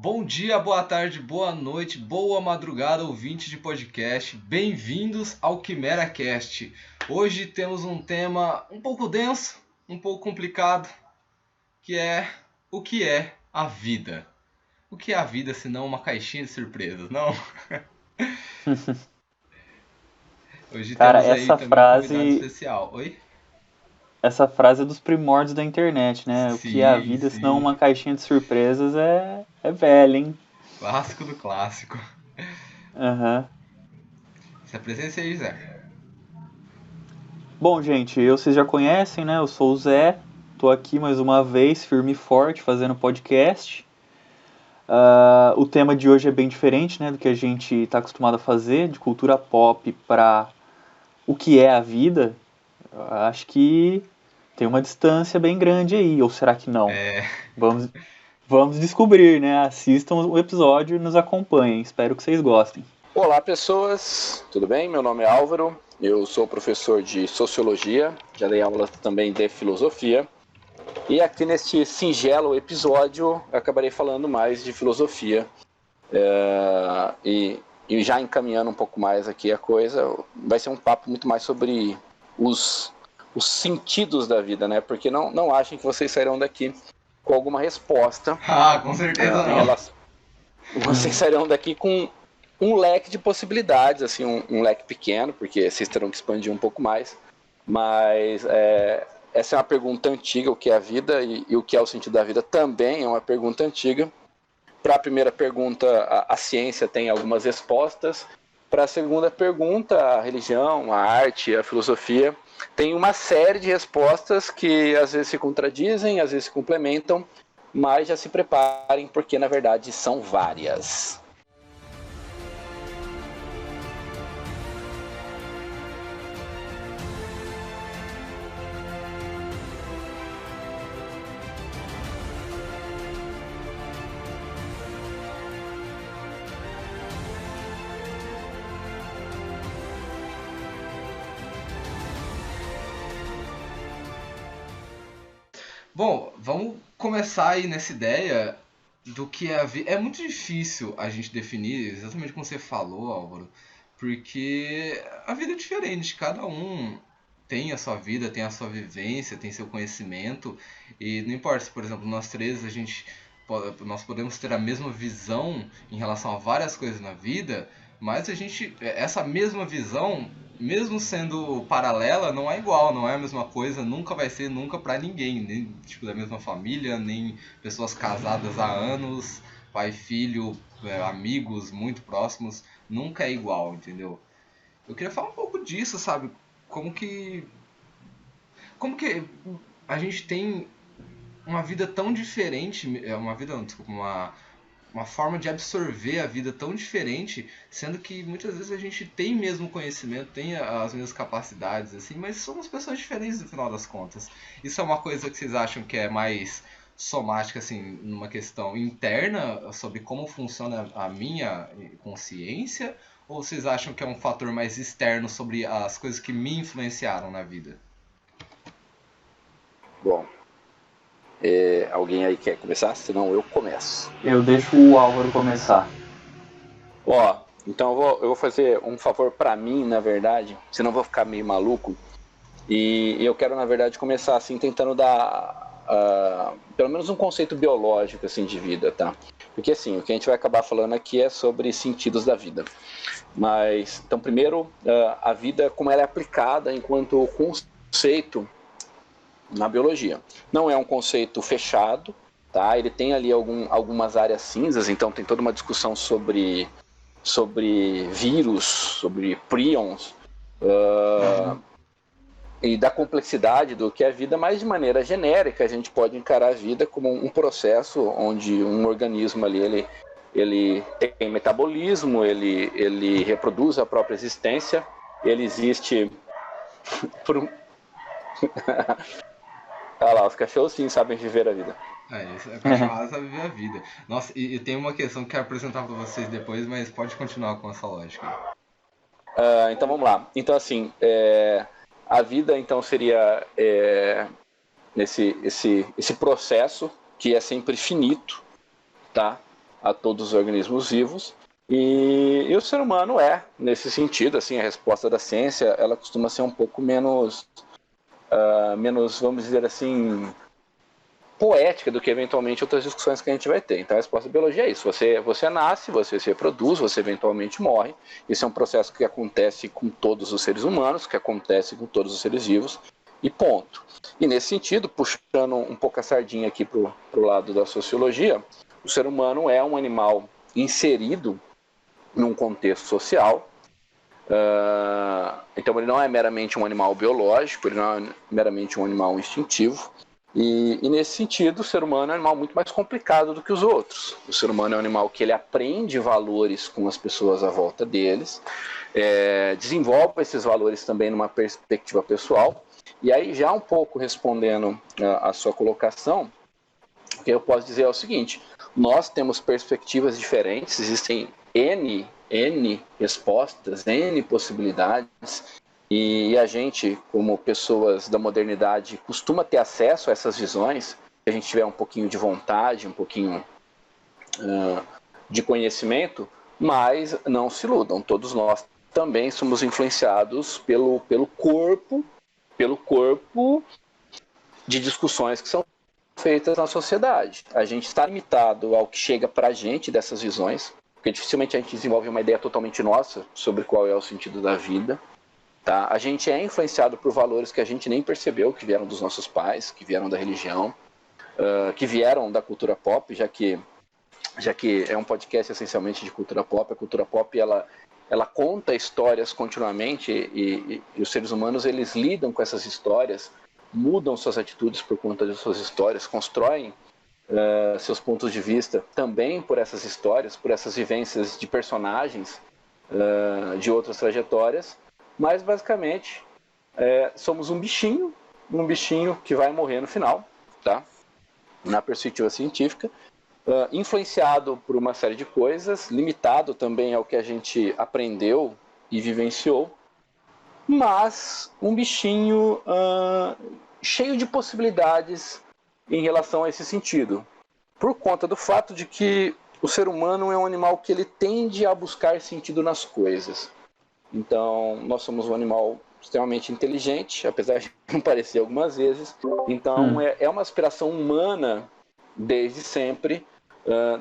Bom dia, boa tarde, boa noite, boa madrugada, ouvinte de podcast. Bem-vindos ao QuimeraCast. Hoje temos um tema um pouco denso, um pouco complicado, que é o que é a vida. O que é a vida se não uma caixinha de surpresas, não? Hoje Cara, temos aí também um convidado especial. Oi? essa frase é dos primórdios da internet, né? O que é a Sim, vida, senão sim. uma caixinha de surpresas é velha, hein? Clássico do clássico. Aham. Se apresente aí, Zé. Bom, gente, vocês já conhecem, né? Eu sou o Zé, tô aqui mais uma vez, firme e forte, fazendo podcast. O tema de hoje é bem diferente, né, do que a gente está acostumado a fazer, de cultura pop para o que é a vida. Eu acho que tem uma distância bem grande aí, ou será que não? É, Vamos, vamos descobrir, né? Assistam o episódio e nos acompanhem. Espero que vocês gostem. Olá pessoas, tudo bem? Meu nome é Álvaro, eu sou professor de Sociologia, já dei aula também de Filosofia. E aqui neste singelo episódio eu acabarei falando mais de filosofia e já encaminhando um pouco mais aqui a coisa, vai ser um papo muito mais sobre os sentidos da vida, né? Porque não achem que vocês sairão daqui com alguma resposta com certeza em não. relação... Vocês sairão daqui com um leque de possibilidades, assim, um leque pequeno, porque vocês terão que expandir um pouco mais, mas essa é uma pergunta antiga, o que é a vida e o que é o sentido da vida também é uma pergunta antiga. Para a primeira pergunta, a ciência tem algumas respostas. Para a segunda pergunta, a religião, a arte, a filosofia, tem uma série de respostas que às vezes se contradizem, às vezes se complementam, mas já se preparem porque na verdade são várias. Bom, vamos começar aí nessa ideia do que é a vida. É muito difícil a gente definir, exatamente como você falou, Álvaro, porque a vida é diferente, cada um tem a sua vida, tem a sua vivência, tem seu conhecimento, e não importa se, por exemplo, nós três nós podemos ter a mesma visão em relação a várias coisas na vida, mas essa mesma visão, mesmo sendo paralela, não é igual, não é a mesma coisa, nunca vai ser nunca pra ninguém, nem tipo da mesma família, nem pessoas casadas há anos, pai, filho, amigos muito próximos, nunca é igual, entendeu? Eu queria falar um pouco disso, sabe? Como que como que a gente tem uma vida tão diferente, uma vida, não, desculpa, uma forma de absorver a vida tão diferente, sendo que muitas vezes a gente tem mesmo conhecimento, tem as mesmas capacidades, assim, mas somos pessoas diferentes no final das contas. Isso é uma coisa que vocês acham que é mais somática, assim, numa questão interna sobre como funciona a minha consciência, ou vocês acham que é um fator mais externo sobre as coisas que me influenciaram na vida? Bom, alguém aí quer começar? Senão eu começo. Eu deixo o Álvaro começar. Ó, então eu vou fazer um favor pra mim, na verdade, senão eu vou ficar meio maluco. E eu quero, na verdade, começar assim, tentando dar pelo menos um conceito biológico assim, de vida, tá? Porque assim, o que a gente vai acabar falando aqui é sobre sentidos da vida. Mas, então, primeiro, a vida como ela é aplicada enquanto conceito na biologia. Não é um conceito fechado, tá? Ele tem ali algumas áreas cinzas, então tem toda uma discussão sobre vírus, sobre prions, e da complexidade do que é a vida, mas de maneira genérica a gente pode encarar a vida como um processo onde um organismo ali ele tem metabolismo, ele reproduz a própria existência, ele existe por um... Olha lá, os cachorros sim sabem viver a vida. Isso, a cachorrada sabe viver a vida. Nossa, e tem uma questão que eu quero apresentar pra vocês depois, mas pode continuar com essa lógica aí. Então vamos lá. Então assim, a vida então seria esse processo que é sempre finito, tá? a todos os organismos vivos. E o ser humano nesse sentido, assim, a resposta da ciência, ela costuma ser um pouco menos, vamos dizer assim, poética do que eventualmente outras discussões que a gente vai ter. Então a resposta da biologia é isso: você nasce, você se reproduz, você eventualmente morre. Isso é um processo que acontece com todos os seres humanos, que acontece com todos os seres vivos, e ponto. E nesse sentido, puxando um pouco a sardinha aqui para o lado da sociologia, o ser humano é um animal inserido num contexto social. Então ele não é meramente um animal biológico, ele não é meramente um animal instintivo. E nesse sentido, o ser humano é um animal muito mais complicado do que os outros. O ser humano é um animal que ele aprende valores com as pessoas à volta deles, desenvolve esses valores também numa perspectiva pessoal. E aí, já um pouco respondendo a sua colocação, o que eu posso dizer é o seguinte: nós temos perspectivas diferentes, existem N respostas, N possibilidades, e a gente, como pessoas da modernidade, costuma ter acesso a essas visões, se a gente tiver um pouquinho de vontade, um pouquinho de conhecimento, mas não se iludam, todos nós também somos influenciados pelo corpo de discussões que são feitas na sociedade. A gente está limitado ao que chega para a gente dessas visões, porque dificilmente a gente desenvolve uma ideia totalmente nossa sobre qual é o sentido da vida. Tá? A gente é influenciado por valores que a gente nem percebeu, que vieram dos nossos pais, que vieram da religião, que vieram da cultura pop, já que é um podcast essencialmente de cultura pop. A cultura pop ela conta histórias continuamente, e os seres humanos eles lidam com essas histórias, mudam suas atitudes por conta de suas histórias, constroem seus pontos de vista também por essas histórias, por essas vivências de personagens de outras trajetórias. Mas basicamente somos um bichinho que vai morrer no final, tá? Na perspectiva científica, influenciado por uma série de coisas, limitado também ao que a gente aprendeu e vivenciou, mas um bichinho cheio de possibilidades em relação a esse sentido, por conta do fato de que o ser humano é um animal que ele tende a buscar sentido nas coisas. Então, nós somos um animal extremamente inteligente, apesar de não parecer algumas vezes. Então, é uma aspiração humana, desde sempre,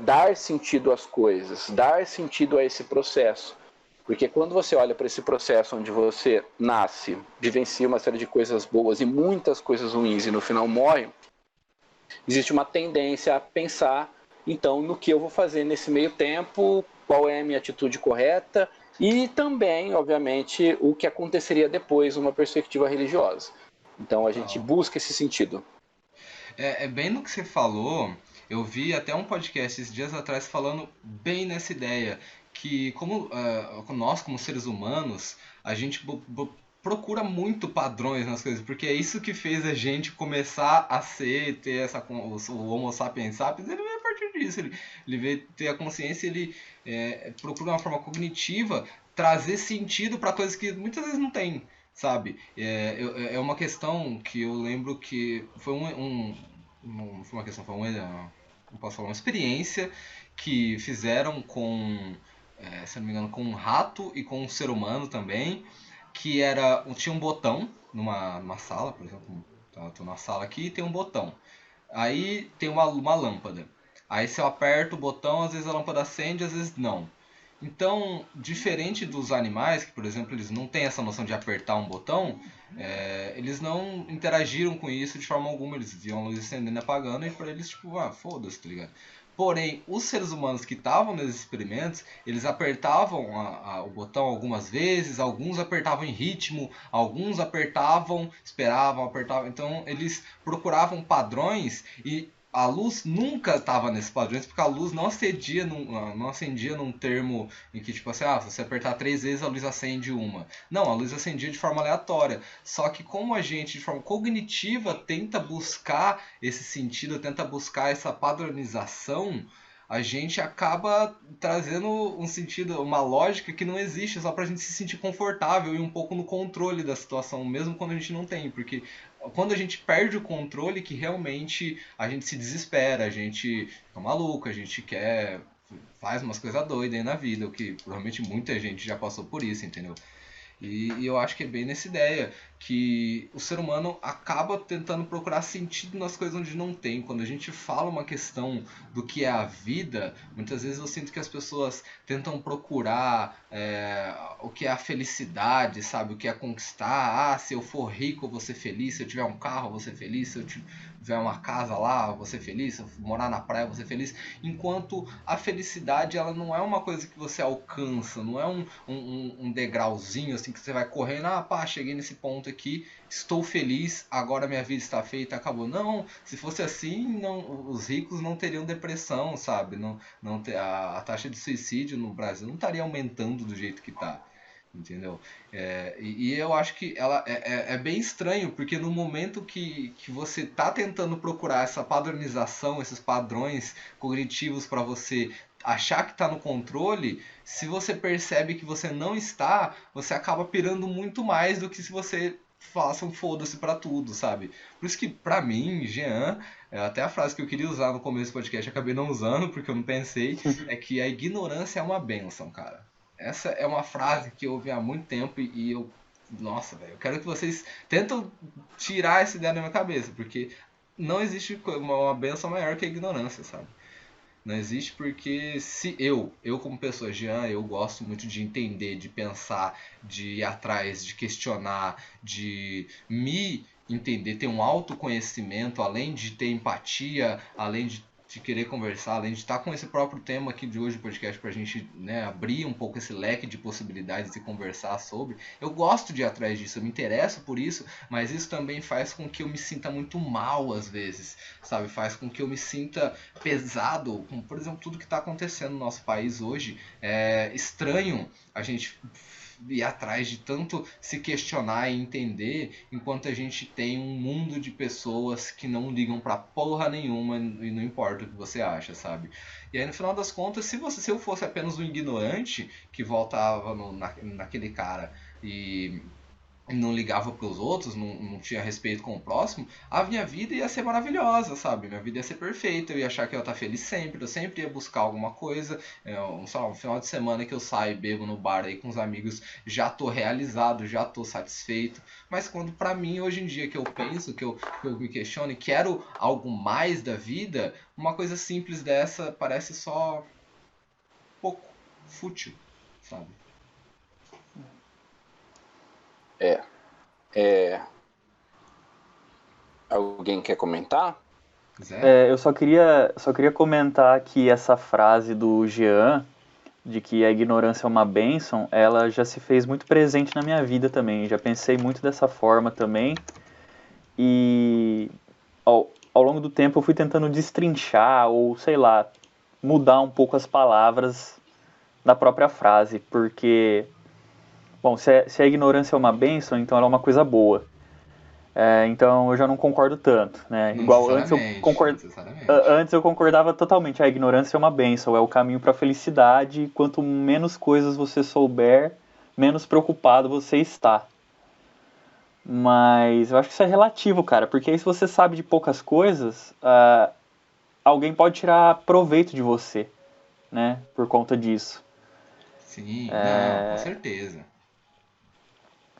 dar sentido às coisas, dar sentido a esse processo. Porque quando você olha para esse processo onde você nasce, vivencia uma série de coisas boas e muitas coisas ruins e no final morre, existe uma tendência a pensar, então, no que eu vou fazer nesse meio tempo, qual é a minha atitude correta, e também, obviamente, o que aconteceria depois numa perspectiva religiosa. Então a gente busca esse sentido. É bem no que você falou. Eu vi até um podcast esses dias atrás falando bem nessa ideia, que como nós, como seres humanos, a gente procura muito padrões nas coisas, porque é isso que fez a gente começar a ter o Homo sapiens sapiens. Ele veio a partir disso, ele veio ter a consciência, ele procura uma forma cognitiva trazer sentido para coisas que muitas vezes não tem, sabe? É uma questão que eu lembro que foi não foi uma questão, foi não posso falar, uma experiência que fizeram com, se não me engano, com um rato e com um ser humano também, que tinha um botão numa sala, por exemplo, eu tô numa sala aqui e tem um botão. Aí tem uma lâmpada. Aí se eu aperto o botão, às vezes a lâmpada acende, às vezes não. Então, diferente dos animais, que por exemplo eles não têm essa noção de apertar um botão, eles não interagiram com isso de forma alguma. Eles viam a luz acendendo e apagando e para eles tipo, foda-se, tá ligado? Porém, os seres humanos que estavam nesses experimentos, eles apertavam o botão algumas vezes, alguns apertavam em ritmo, alguns apertavam, esperavam, apertavam. Então, eles procuravam padrões e a luz nunca estava nesses padrões, porque a luz não acendia num termo em que, tipo assim, se você apertar 3 vezes a luz acende uma. Não, a luz acendia de forma aleatória. Só que como a gente, de forma cognitiva, tenta buscar esse sentido, tenta buscar essa padronização, a gente acaba trazendo um sentido, uma lógica que não existe, só pra gente se sentir confortável e um pouco no controle da situação, mesmo quando a gente não tem, porque quando a gente perde o controle que realmente a gente se desespera, a gente fica maluco, a gente quer faz umas coisas doidas aí na vida, o que provavelmente muita gente já passou por isso, entendeu? E eu acho que é bem nessa ideia que o ser humano acaba tentando procurar sentido nas coisas onde não tem. Quando a gente fala uma questão do que é a vida, muitas vezes eu sinto que as pessoas tentam procurar o que é a felicidade, sabe? O que é conquistar. Ah, se eu for rico eu vou ser feliz, se eu tiver um carro eu vou ser feliz, se eu tiver uma casa lá eu vou ser feliz, se eu morar na praia eu vou ser feliz. Enquanto a felicidade, ela não é uma coisa que você alcança, não é um degrauzinho assim que você vai correndo, pá, cheguei nesse ponto aqui, estou feliz, agora minha vida está feita, acabou. Não, se fosse assim, não, os ricos não teriam depressão, sabe? A taxa de suicídio no Brasil não estaria aumentando do jeito que está. Entendeu? E eu acho que ela é bem estranho, porque no momento que você tá tentando procurar essa padronização, esses padrões cognitivos para você achar que está no controle, se você percebe que você não está, você acaba pirando muito mais do que se você faça um foda-se pra tudo, sabe? Por isso que, pra mim, Jean, até a frase que eu queria usar no começo do podcast, eu acabei não usando, porque eu não pensei, é que a ignorância é uma bênção, cara. Essa é uma frase que eu ouvi há muito tempo e eu... Nossa, velho, eu quero que vocês tentam tirar essa ideia da minha cabeça, porque não existe uma bênção maior que a ignorância, sabe? Não existe porque se eu como pessoa, Jean, eu gosto muito de entender, de pensar, de ir atrás, de questionar, de me entender, ter um autoconhecimento, além de ter empatia, além de querer conversar, além de estar com esse próprio tema aqui de hoje do podcast pra gente, né, abrir um pouco esse leque de possibilidades e conversar sobre. Eu gosto de ir atrás disso, eu me interesso por isso, mas isso também faz com que eu me sinta muito mal às vezes, sabe? Faz com que eu me sinta pesado, como por exemplo tudo que está acontecendo no nosso país hoje. É estranho a gente ir atrás de tanto se questionar e entender, enquanto a gente tem um mundo de pessoas que não ligam pra porra nenhuma e não importa o que você acha, sabe? E aí no final das contas, se eu fosse apenas um ignorante que voltava naquele cara e não ligava para os outros, não tinha respeito com o próximo, a minha vida ia ser maravilhosa, sabe? Minha vida ia ser perfeita, eu ia achar que eu ia estar feliz sempre, eu sempre ia buscar alguma coisa, um final de semana que eu saio e bebo no bar aí com os amigos, já tô realizado, já tô satisfeito, mas quando pra mim, hoje em dia, que eu penso, que eu me questiono e quero algo mais da vida, uma coisa simples dessa parece só pouco fútil, sabe? Alguém quer comentar? Eu só queria comentar que essa frase do Jean, de que a ignorância é uma bênção, ela já se fez muito presente na minha vida também. Já pensei muito dessa forma também. E ao longo do tempo eu fui tentando destrinchar ou, sei lá, mudar um pouco as palavras da própria frase. Porque, bom, se a ignorância é uma bênção, então ela é uma coisa boa. Então eu já não concordo tanto, né? Igual antes eu concordava totalmente. A ignorância é uma bênção, é o caminho para a felicidade. Quanto menos coisas você souber, menos preocupado você está. Mas eu acho que isso é relativo, cara, porque aí se você sabe de poucas coisas, alguém pode tirar proveito de você, né? Por conta disso. Sim, não, com certeza.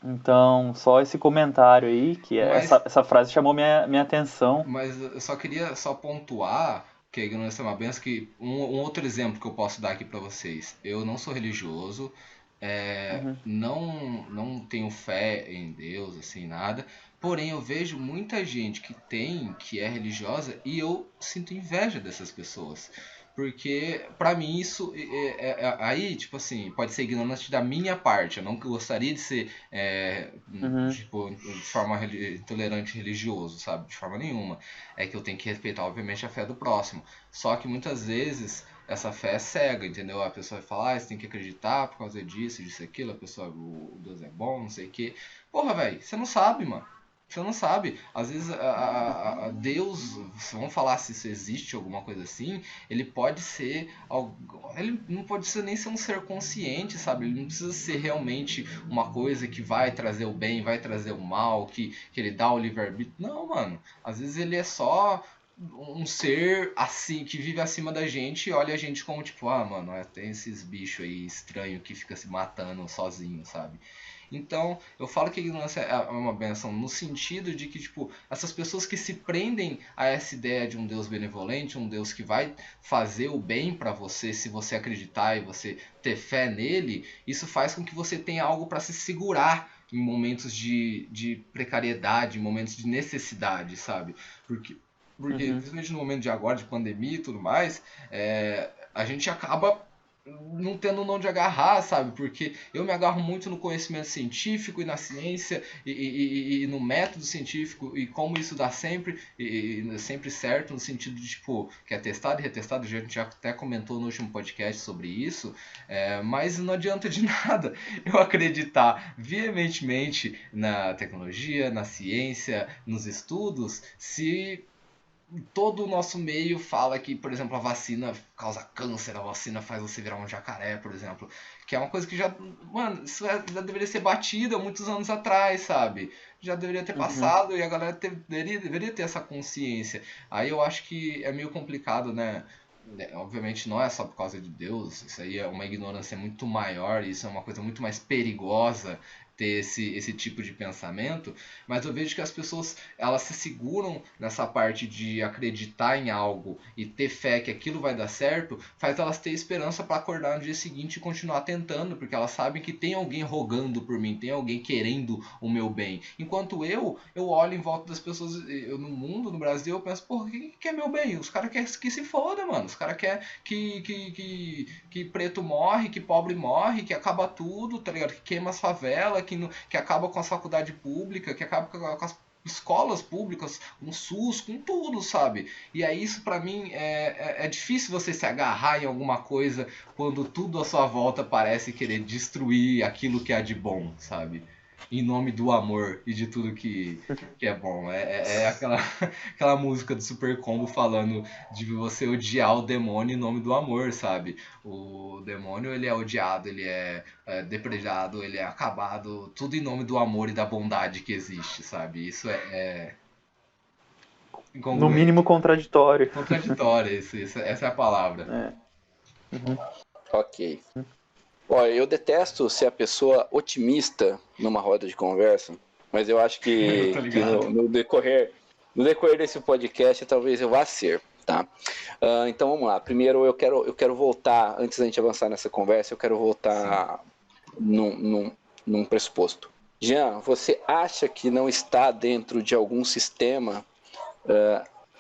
Então, só esse comentário aí, que essa frase chamou minha atenção. Mas eu só queria pontuar que a ignorância é uma benção, que um outro exemplo que eu posso dar aqui pra vocês. Eu não sou religioso, não tenho fé em Deus, assim, nada. Porém, eu vejo muita gente que é religiosa e eu sinto inveja dessas pessoas. Porque, pra mim, isso aí, tipo assim, pode ser ignorante da minha parte. Eu não gostaria de ser, tipo, de forma intolerante religioso, sabe? De forma nenhuma. É que eu tenho que respeitar, obviamente, a fé do próximo. Só que muitas vezes essa fé é cega, entendeu? A pessoa vai falar, você tem que acreditar por causa disso, aquilo. A pessoa, o Deus é bom, não sei o quê. Porra, velho, você não sabe, mano. Você não sabe. Às vezes Deus, vamos falar se isso existe, alguma coisa assim, ele pode ser ele não pode nem ser um ser consciente, sabe? Ele não precisa ser realmente uma coisa que vai trazer o bem, vai trazer o mal, que ele dá o livre-arbítrio. Não, mano. Às vezes ele é só um ser assim, que vive acima da gente e olha a gente como tipo, ah, mano, tem esses bichos aí estranhos que fica se matando sozinho, sabe? Então, eu falo que a ignorância é uma benção no sentido de que, tipo, essas pessoas que se prendem a essa ideia de um Deus benevolente, um Deus que vai fazer o bem pra você se você acreditar e você ter fé nele, isso faz com que você tenha algo pra se segurar em momentos de precariedade, em momentos de necessidade, sabe? Porque principalmente no momento de agora, de pandemia e tudo mais, a gente acaba não tendo onde agarrar, sabe? Porque eu me agarro muito no conhecimento científico e na ciência e no método científico e como isso dá sempre sempre certo no sentido de tipo que é testado e retestado. A gente já até comentou no último podcast sobre isso, mas não adianta de nada eu acreditar veementemente na tecnologia, na ciência, nos estudos, se todo o nosso meio fala que, por exemplo, a vacina causa câncer, a vacina faz você virar um jacaré, por exemplo. Que é uma coisa que já. Mano, isso já deveria ser batida muitos anos atrás, sabe? Já deveria ter passado e a galera deveria ter essa consciência. Aí eu acho que é meio complicado, né? Obviamente não é só por causa de Deus, isso aí é uma ignorância muito maior, isso é uma coisa muito mais perigosa ter esse tipo de pensamento, mas eu vejo que as pessoas elas se seguram nessa parte de acreditar em algo e ter fé que aquilo vai dar certo, faz elas ter esperança para acordar no dia seguinte e continuar tentando, porque elas sabem que tem alguém rogando por mim, tem alguém querendo o meu bem. Enquanto eu olho em volta das pessoas no mundo, no Brasil, eu penso, porra, quem quer meu bem? Os caras querem que se foda, mano. Os caras querem que preto morre, que pobre morre, que acaba tudo, tá ligado? Que queima as favelas, que acaba com a faculdade pública, que acaba com as escolas públicas, com o SUS, com tudo, sabe? E aí isso pra mim é difícil você se agarrar em alguma coisa quando tudo à sua volta parece querer destruir aquilo que há de bom, sabe? Em nome do amor e de tudo que é bom. É aquela música do Super Combo falando de você odiar o demônio em nome do amor, sabe? O demônio, ele é odiado, ele é depredado, ele é acabado, tudo em nome do amor e da bondade que existe, sabe? Isso é No mínimo incongruente. contraditório. Contraditório, essa é a palavra. Ok. Olha, eu detesto ser a pessoa otimista numa roda de conversa, mas eu acho Eu tô que ligado. no decorrer desse podcast talvez eu vá ser, tá? Então vamos lá. Primeiro eu quero voltar, antes da gente avançar nessa conversa, eu quero voltar num pressuposto. Jean, você acha que não está dentro de algum sistema?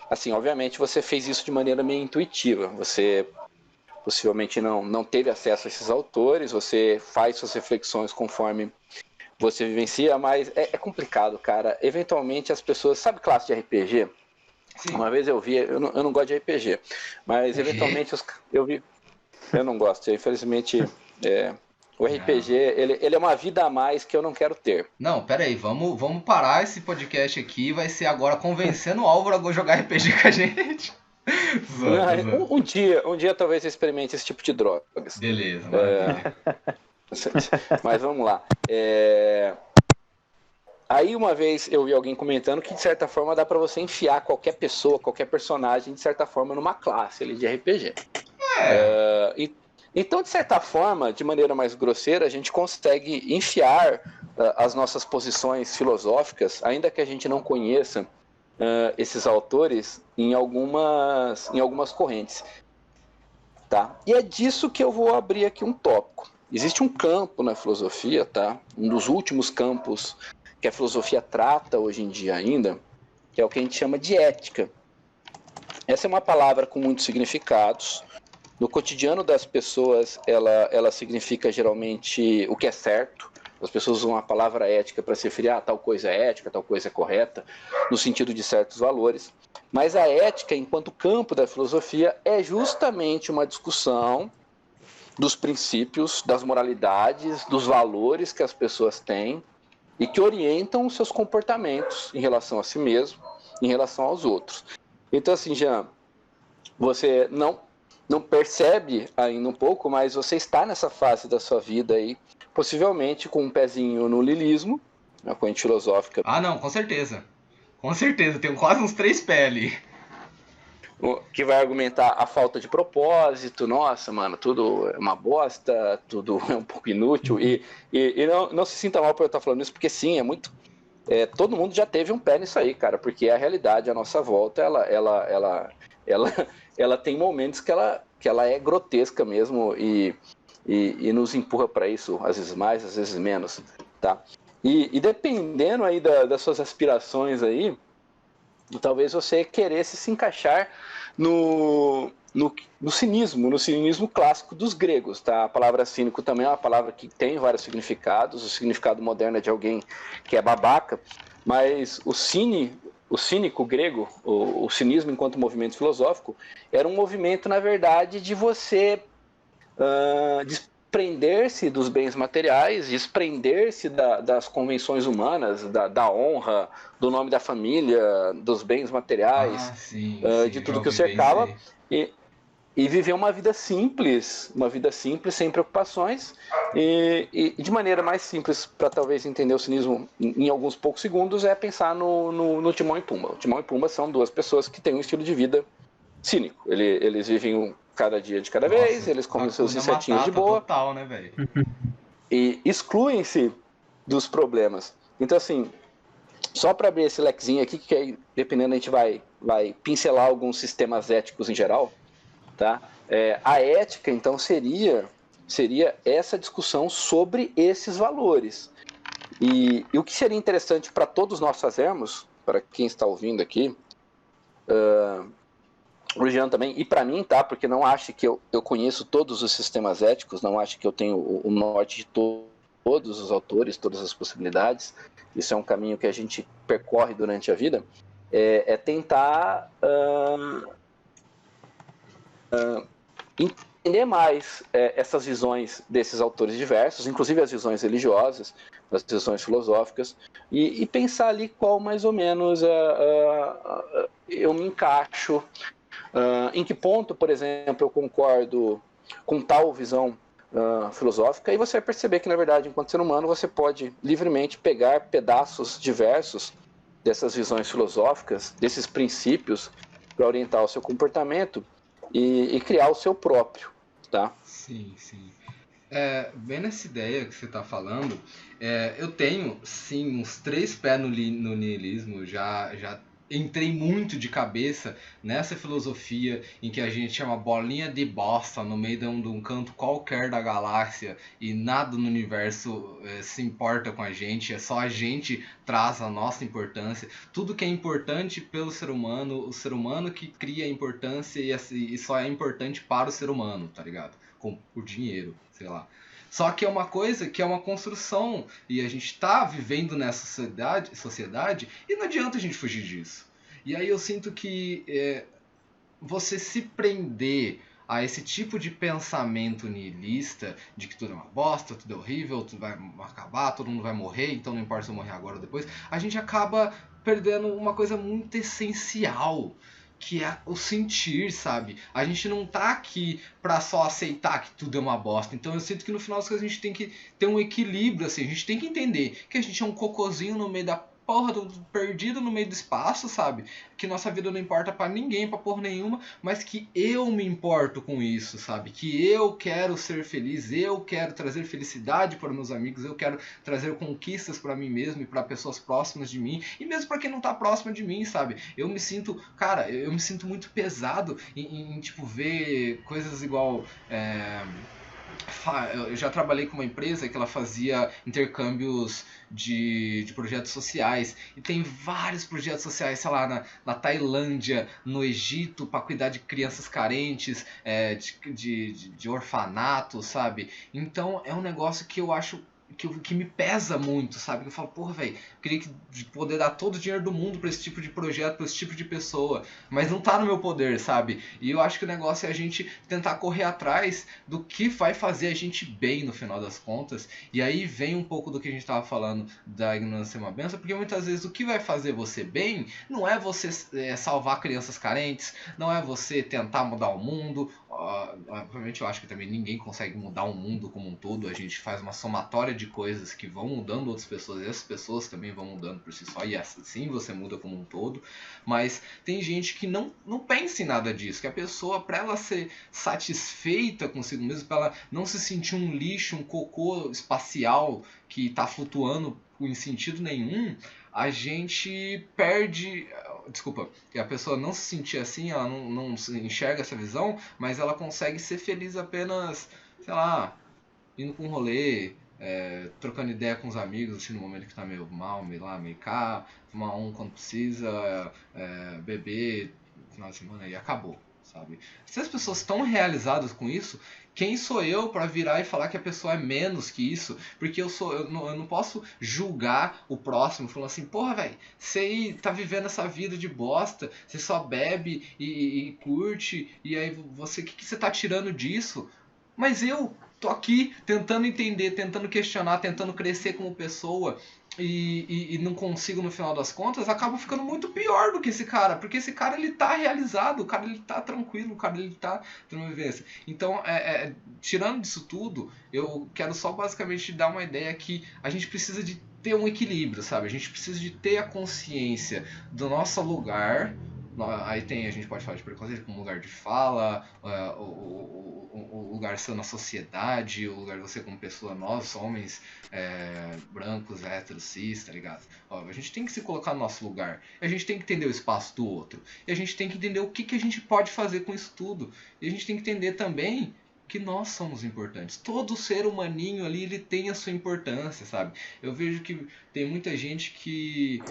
Assim, obviamente você fez isso de maneira meio intuitiva. Você possivelmente não teve acesso a esses autores, você faz suas reflexões conforme você vivencia, mas é complicado, cara. Eventualmente as pessoas... Sabe classe de RPG? Sim. Uma vez eu vi... Eu não gosto de RPG, mas eventualmente eu vi... Eu não gosto, infelizmente... O RPG, ele é uma vida a mais que eu não quero ter. Não, pera aí, vamos parar esse podcast aqui, vai ser agora convencendo o Álvaro a jogar RPG com a gente. Zoando. Um dia talvez eu experimente esse tipo de drogas. Beleza, maravilha. Mas vamos lá. Aí uma vez eu vi alguém comentando que de certa forma dá pra você enfiar qualquer pessoa, qualquer personagem, de certa forma, numa classe ali de RPG. Então, de certa forma, de maneira mais grosseira, a gente consegue enfiar as nossas posições filosóficas, ainda que a gente não conheça esses autores, em algumas correntes. Tá? E é disso que eu vou abrir aqui um tópico. Existe um campo na filosofia, tá? Um dos últimos campos que a filosofia trata hoje em dia ainda, que é o que a gente chama de ética. Essa é uma palavra com muitos significados. No cotidiano das pessoas, ela significa geralmente o que é certo. As pessoas usam a palavra ética para se referir a tal coisa é ética, tal coisa é correta, no sentido de certos valores. Mas a ética, enquanto campo da filosofia, é justamente uma discussão dos princípios, das moralidades, dos valores que as pessoas têm e que orientam os seus comportamentos em relação a si mesmo, em relação aos outros. Então, assim, Jean, você não percebe ainda um pouco, mas você está nessa fase da sua vida aí, possivelmente com um pezinho no lilismo, na corrente filosófica. Ah, não, com certeza. Com certeza, tenho quase uns 3 pés ali. que vai argumentar a falta de propósito, nossa, mano, tudo é uma bosta, tudo é um pouco inútil, e não se sinta mal por eu estar falando isso, porque sim, é muito... todo mundo já teve um pé nisso aí, cara, porque a realidade à nossa volta, ela tem momentos que ela é grotesca mesmo, e nos empurra para isso, às vezes mais, às vezes menos, tá? E dependendo aí das suas aspirações aí, talvez você queresse se encaixar no cinismo clássico dos gregos, tá? A palavra cínico também é uma palavra que tem vários significados, o significado moderno é de alguém que é babaca, mas o cínico grego, o cinismo enquanto movimento filosófico, era um movimento, na verdade, de você desprender-se dos bens materiais, desprender-se das convenções humanas, da honra, do nome da família, dos bens materiais, sim, de eu já tudo que o ouvi bem cercava, isso aí. e viver uma vida simples, sem preocupações, e de maneira mais simples, para talvez entender o cinismo em alguns poucos segundos, é pensar no Timão e Pumba. O Timão e Pumba são duas pessoas que têm um estilo de vida cínico. Eles vivem cada dia de cada vez, Nossa, eles comem seus Hakuna insetinhos de Matata boa total, né, velho? e excluem-se dos problemas. Então, assim, só para abrir esse lequezinho aqui, que aí, dependendo, a gente vai pincelar alguns sistemas éticos em geral, tá? A ética, então, seria essa discussão sobre esses valores. E o que seria interessante para todos nós fazermos, para quem está ouvindo aqui, o Jean também, e para mim, tá? Porque não ache que eu conheço todos os sistemas éticos, não ache que eu tenho o norte de todos os autores, todas as possibilidades. Isso é um caminho que a gente percorre durante a vida. É tentar entender mais essas visões desses autores diversos, inclusive as visões religiosas, as visões filosóficas, e pensar ali qual mais ou menos eu me encaixo. Em que ponto, por exemplo, eu concordo com tal visão filosófica, e você vai perceber que, na verdade, enquanto ser humano, você pode livremente pegar pedaços diversos dessas visões filosóficas, desses princípios, para orientar o seu comportamento e criar o seu próprio, tá? Sim, sim. Bem nessa ideia que você está falando, eu tenho, sim, uns 3 pés no niilismo, já entrei muito de cabeça nessa filosofia em que a gente é uma bolinha de bosta no meio de um canto qualquer da galáxia e nada no universo se importa com a gente, é só a gente traz a nossa importância. Tudo que é importante pelo ser humano, o ser humano que cria a importância e só é importante para o ser humano, tá ligado? Por dinheiro, sei lá. Só que é uma coisa que é uma construção e a gente está vivendo nessa sociedade e não adianta a gente fugir disso. E aí eu sinto que você se prender a esse tipo de pensamento nihilista de que tudo é uma bosta, tudo é horrível, tudo vai acabar, todo mundo vai morrer, então não importa se eu morrer agora ou depois, a gente acaba perdendo uma coisa muito essencial, que é o sentir, sabe? A gente não tá aqui pra só aceitar que tudo é uma bosta. Então eu sinto que no final das coisas a gente tem que ter um equilíbrio, assim. A gente tem que entender que a gente é um cocôzinho no meio da porra, perdido no meio do espaço, sabe? Que nossa vida não importa pra ninguém, pra porra nenhuma, mas que eu me importo com isso, sabe? Que eu quero ser feliz, eu quero trazer felicidade para meus amigos, eu quero trazer conquistas pra mim mesmo e pra pessoas próximas de mim, e mesmo pra quem não tá próximo de mim, sabe? Eu me sinto, cara, eu me sinto muito pesado em tipo, ver coisas igual... Eu já trabalhei com uma empresa que ela fazia intercâmbios de projetos sociais, e tem vários projetos sociais, sei lá, na Tailândia, no Egito, para cuidar de crianças carentes, de orfanato, sabe? Então é um negócio que eu acho que me pesa muito, sabe? Que eu falo, porra, velho, queria poder dar todo o dinheiro do mundo pra esse tipo de projeto, pra esse tipo de pessoa, mas não tá no meu poder, sabe? E eu acho que o negócio é a gente tentar correr atrás do que vai fazer a gente bem no final das contas, e aí vem um pouco do que a gente tava falando da ignorância ser uma benção, porque muitas vezes o que vai fazer você bem não é você salvar crianças carentes, não é você tentar mudar o mundo, obviamente eu acho que também ninguém consegue mudar o mundo como um todo, a gente faz uma somatória de coisas que vão mudando outras pessoas, e essas pessoas também vão mudando por si só, e assim você muda como um todo, mas tem gente que não pensa em nada disso, que a pessoa, para ela ser satisfeita consigo mesma, para ela não se sentir um lixo, um cocô espacial que está flutuando em sentido nenhum, a gente perde. Desculpa, que a pessoa não se sentir assim, ela não enxerga essa visão, mas ela consegue ser feliz apenas, sei lá, indo com um rolê, trocando ideia com os amigos, assim, no momento que tá meio mal, meio cá, fumar um quando precisa, beber no final de semana e acabou, sabe? Se as pessoas estão realizadas com isso, quem sou eu para virar e falar que a pessoa é menos que isso? Porque eu não posso julgar o próximo falando assim, porra, velho, você aí tá vivendo essa vida de bosta, você só bebe e curte, e aí você, o que você tá tirando disso? Mas eu tô aqui tentando entender, tentando questionar, tentando crescer como pessoa e não consigo no final das contas, acabo ficando muito pior do que esse cara, porque esse cara ele tá realizado, o cara ele tá tranquilo, o cara ele tá tendo uma vivência. Então, tirando disso tudo, eu quero só basicamente dar uma ideia que a gente precisa de ter um equilíbrio, sabe? A gente precisa de ter a consciência do nosso lugar. Aí a gente pode falar de preconceito como lugar de fala, o lugar seu na sociedade, o lugar de você como pessoa, nós, homens, brancos, héteros, cis, tá ligado? Ó, a gente tem que se colocar no nosso lugar, a gente tem que entender o espaço do outro, e a gente tem que entender o que a gente pode fazer com isso tudo, e a gente tem que entender também que nós somos importantes. Todo ser humaninho ali, ele tem a sua importância, sabe? Eu vejo que tem muita gente que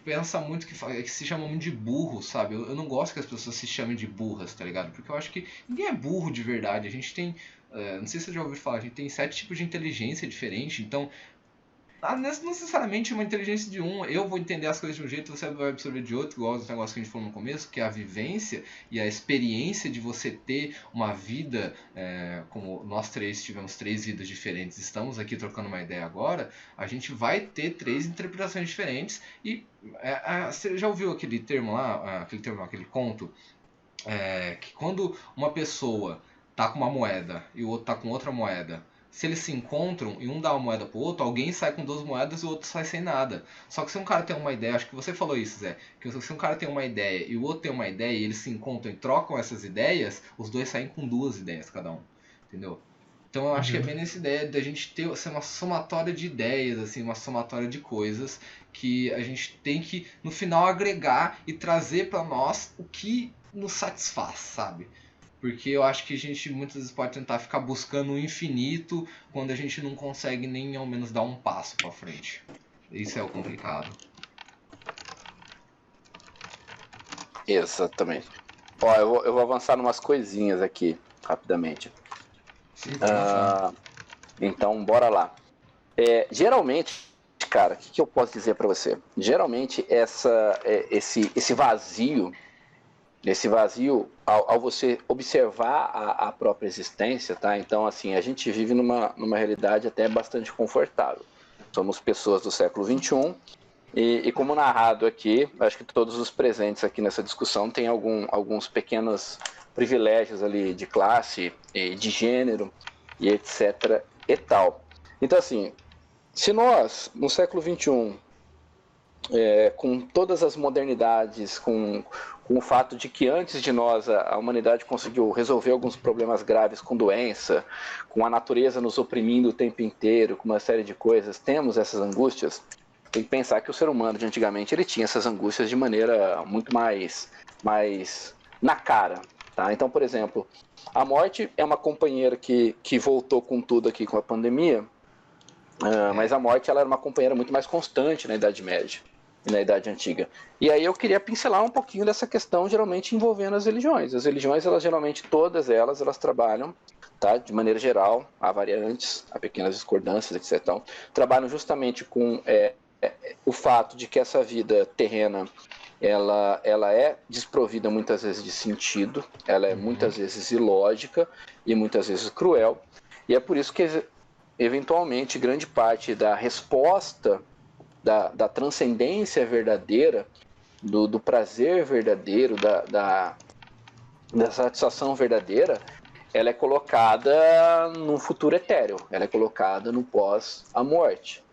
pensa muito, que se chama muito de burro, sabe? Eu não gosto que as pessoas se chamem de burras, tá ligado? Porque eu acho que ninguém é burro de verdade. A gente tem, não sei se você já ouviu falar, a gente tem 7 tipos de inteligência diferente, então não necessariamente uma inteligência de um, eu vou entender as coisas de um jeito, você vai absorver de outro, igual os negócios que a gente falou no começo, que é a vivência e a experiência de você ter uma vida, como nós três tivemos 3 vidas diferentes, estamos aqui trocando uma ideia agora, a gente vai ter 3 interpretações diferentes e você já ouviu aquele termo lá, aquele conto, que quando uma pessoa tá com uma moeda e o outro tá com outra moeda, se eles se encontram e um dá uma moeda pro outro, alguém sai com 2 moedas e o outro sai sem nada. Só que se um cara tem uma ideia, acho que você falou isso, Zé, que se um cara tem uma ideia e o outro tem uma ideia e eles se encontram e trocam essas ideias, os dois saem com 2 ideias cada um, entendeu? Então eu acho que é bem nessa ideia da gente ser uma somatória de ideias, assim, uma somatória de coisas que a gente tem que, no final, agregar e trazer pra nós o que nos satisfaz, sabe? Porque eu acho que a gente muitas vezes pode tentar ficar buscando o infinito quando a gente não consegue nem ao menos dar um passo pra frente. Isso é o complicado. Exatamente. Ó, eu vou avançar umas coisinhas aqui, rapidamente. Sim, então, bora lá. Geralmente, cara, o que eu posso dizer pra você? Geralmente, esse vazio... Nesse vazio, ao você observar a própria existência, tá? Então, assim, a gente vive numa realidade até bastante confortável. Somos pessoas do século XXI e como narrado aqui, acho que todos os presentes aqui nessa discussão têm alguns pequenos privilégios ali de classe, de gênero e etc e tal. Então, assim, se nós, no século XXI, com todas as modernidades, com o fato de que antes de nós a humanidade conseguiu resolver alguns problemas graves com doença, com a natureza nos oprimindo o tempo inteiro, com uma série de coisas, temos essas angústias. Tem que pensar que o ser humano de antigamente ele tinha essas angústias de maneira muito mais na cara. Tá? Então, por exemplo, a morte é uma companheira que voltou com tudo aqui com a pandemia, mas a morte ela era uma companheira muito mais constante na Idade Média e na Idade Antiga. E aí eu queria pincelar um pouquinho dessa questão, geralmente envolvendo as religiões. As religiões, elas geralmente, todas elas trabalham, tá? De maneira geral, há variantes, há pequenas discordâncias, etc. Então, trabalham justamente com o fato de que essa vida terrena, ela é desprovida muitas vezes de sentido, ela é muitas vezes ilógica e muitas vezes cruel. E é por isso que, eventualmente, grande parte da resposta da transcendência verdadeira, do prazer verdadeiro, dessa satisfação verdadeira, ela é colocada num futuro etéreo, ela é colocada no pós a morte,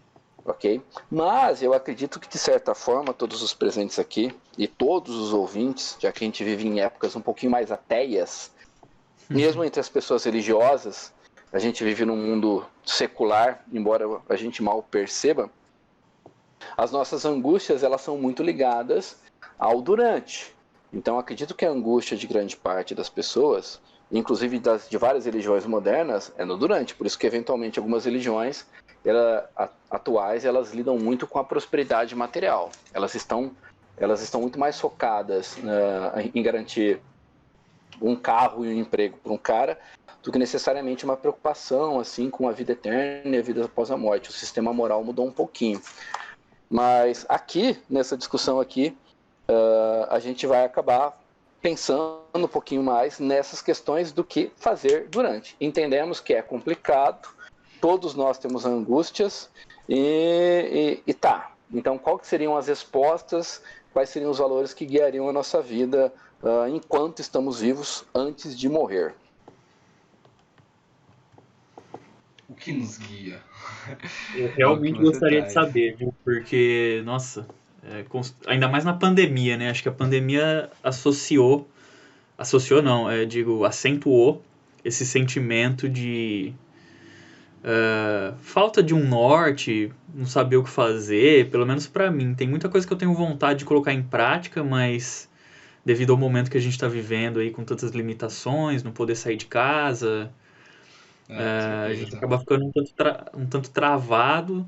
ok? Mas eu acredito que, de certa forma, todos os presentes aqui e todos os ouvintes, já que a gente vive em épocas um pouquinho mais ateias, mesmo entre as pessoas religiosas, a gente vive num mundo secular, embora a gente mal perceba, as nossas angústias, elas são muito ligadas ao durante. Então, acredito que a angústia de grande parte das pessoas, inclusive de várias religiões modernas, é no durante. Por isso que, eventualmente, algumas religiões atuais, elas lidam muito com a prosperidade material. Elas estão muito mais focadas em garantir um carro e um emprego para um cara do que necessariamente uma preocupação assim com a vida eterna e a vida após a morte. O sistema moral mudou um pouquinho. Mas aqui, nessa discussão aqui, a gente vai acabar pensando um pouquinho mais nessas questões do que fazer durante. Entendemos que é complicado, todos nós temos angústias e tá. Então, quais seriam as respostas, quais seriam os valores que guiariam a nossa vida enquanto estamos vivos antes de morrer? O que nos guia? Eu realmente você gostaria de traz. saber, viu? Porque, nossa, ainda mais na pandemia, né? Acho que a pandemia associou não, digo, acentuou esse sentimento de falta de um norte, não saber o que fazer, pelo menos pra mim. Tem muita coisa que eu tenho vontade de colocar em prática, mas devido ao momento que a gente está vivendo aí com tantas limitações, não poder sair de casa, Com a gente certeza. acaba ficando um tanto travado.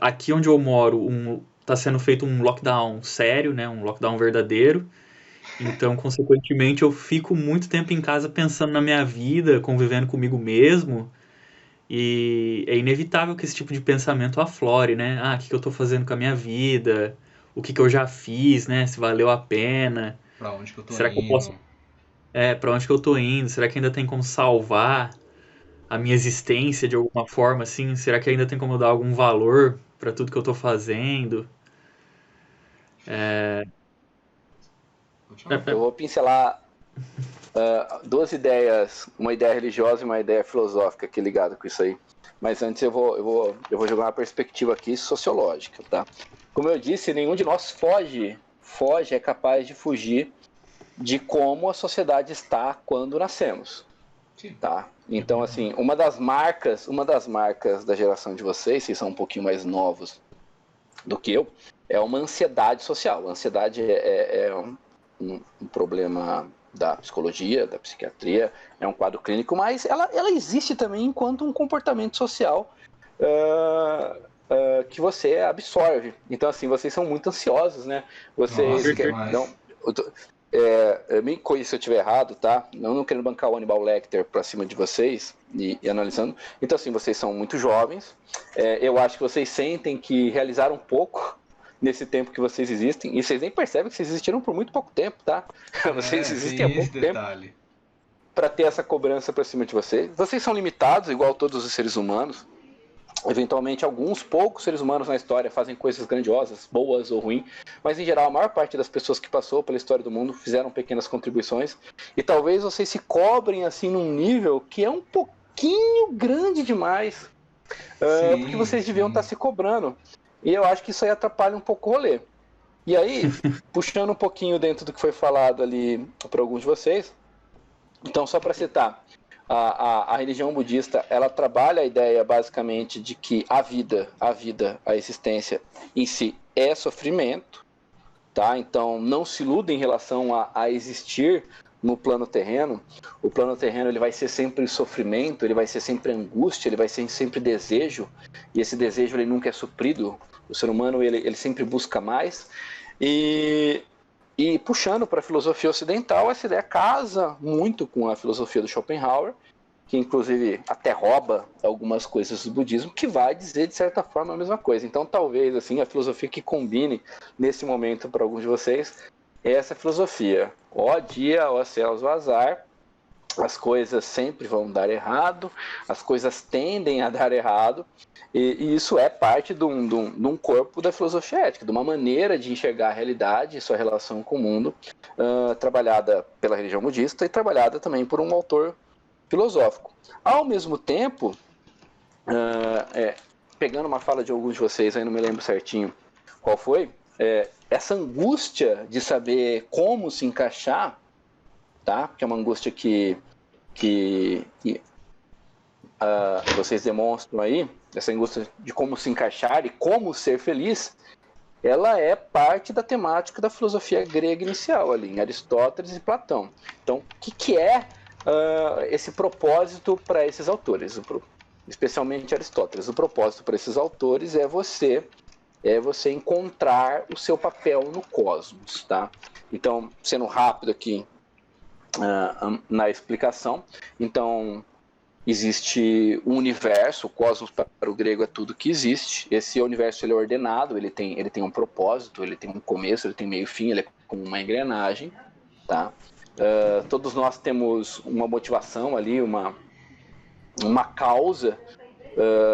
Aqui onde eu moro, está sendo feito um lockdown sério, né? Um lockdown verdadeiro. Então, consequentemente, eu fico muito tempo em casa pensando na minha vida, convivendo comigo mesmo. E é inevitável que esse tipo de pensamento aflore, né? Ah, o que eu estou fazendo com a minha vida? O que eu já fiz, né? Se valeu a pena? Pra onde que eu tô Será que eu posso... indo? Para onde que eu tô indo? Será que ainda tem como salvar a minha existência de alguma forma, assim? Será que ainda tem como eu dar algum valor para tudo que eu tô fazendo? Pode É, falar. Eu vou pincelar duas ideias, uma ideia religiosa e uma ideia filosófica aqui ligada com isso aí. Mas antes eu vou jogar uma perspectiva aqui sociológica, tá? Como eu disse, nenhum de nós é capaz de fugir de como a sociedade está quando nascemos. Sim. Tá? Então, assim, uma das marcas da geração de vocês são um pouquinho mais novos do que eu, é uma ansiedade social. A ansiedade é um problema da psicologia, da psiquiatria, é um quadro clínico, mas ela existe também enquanto um comportamento social que você absorve. Então, assim, vocês são muito ansiosos, né? Vocês Nossa, demais. me corrija se eu estiver errado, tá? Não querendo bancar o Hannibal Lecter pra cima de vocês e analisando. Então, assim, vocês são muito jovens. Eu acho que vocês sentem que realizaram pouco nesse tempo que vocês existem. E vocês nem percebem que vocês existiram por muito pouco tempo, tá? Vocês existem há Tem esse pouco tempo detalhe. para ter essa cobrança pra cima de vocês. Vocês são limitados, igual todos os seres humanos. Eventualmente, alguns poucos seres humanos na história fazem coisas grandiosas, boas ou ruins, mas em geral a maior parte das pessoas que passou pela história do mundo fizeram pequenas contribuições e talvez vocês se cobrem assim num nível que é um pouquinho grande demais, porque vocês deviam estar se cobrando. E eu acho que isso aí atrapalha um pouco o rolê. E aí, puxando um pouquinho dentro do que foi falado ali por alguns de vocês, então só para citar, a religião budista, ela trabalha a ideia basicamente de que a vida, a existência em si é sofrimento, tá? Então não se iluda em relação a existir no plano terreno. O plano terreno ele vai ser sempre sofrimento, ele vai ser sempre angústia, ele vai ser sempre desejo, e esse desejo ele nunca é suprido. O ser humano ele sempre busca mais. E puxando para a filosofia ocidental, essa ideia casa muito com a filosofia do Schopenhauer, que inclusive até rouba algumas coisas do budismo, que vai dizer de certa forma a mesma coisa. Então talvez assim a filosofia que combine nesse momento para alguns de vocês é essa filosofia. Ó dia, ó céus, ó azar, as coisas sempre vão dar errado, as coisas tendem a dar errado, e isso é parte de um corpo da filosofia ética, de uma maneira de enxergar a realidade e sua relação com o mundo, trabalhada pela religião budista e trabalhada também por um autor filosófico. Ao mesmo tempo, pegando uma fala de alguns de vocês, aí não me lembro certinho qual foi, essa angústia de saber como se encaixar, tá? Que é uma angústia que vocês demonstram aí, essa angústia de como se encaixar e como ser feliz, ela é parte da temática da filosofia grega inicial ali, em Aristóteles e Platão. Então, o que é esse propósito para esses autores? Especialmente Aristóteles. O propósito para esses autores é você encontrar o seu papel no cosmos, tá? Então, sendo rápido aqui na explicação, então existe um universo, o cosmos para o grego é tudo que existe. Esse universo ele é ordenado, ele tem um propósito, ele tem um começo, ele tem meio e fim, ele é como uma engrenagem, tá? Todos nós temos uma motivação ali, uma causa.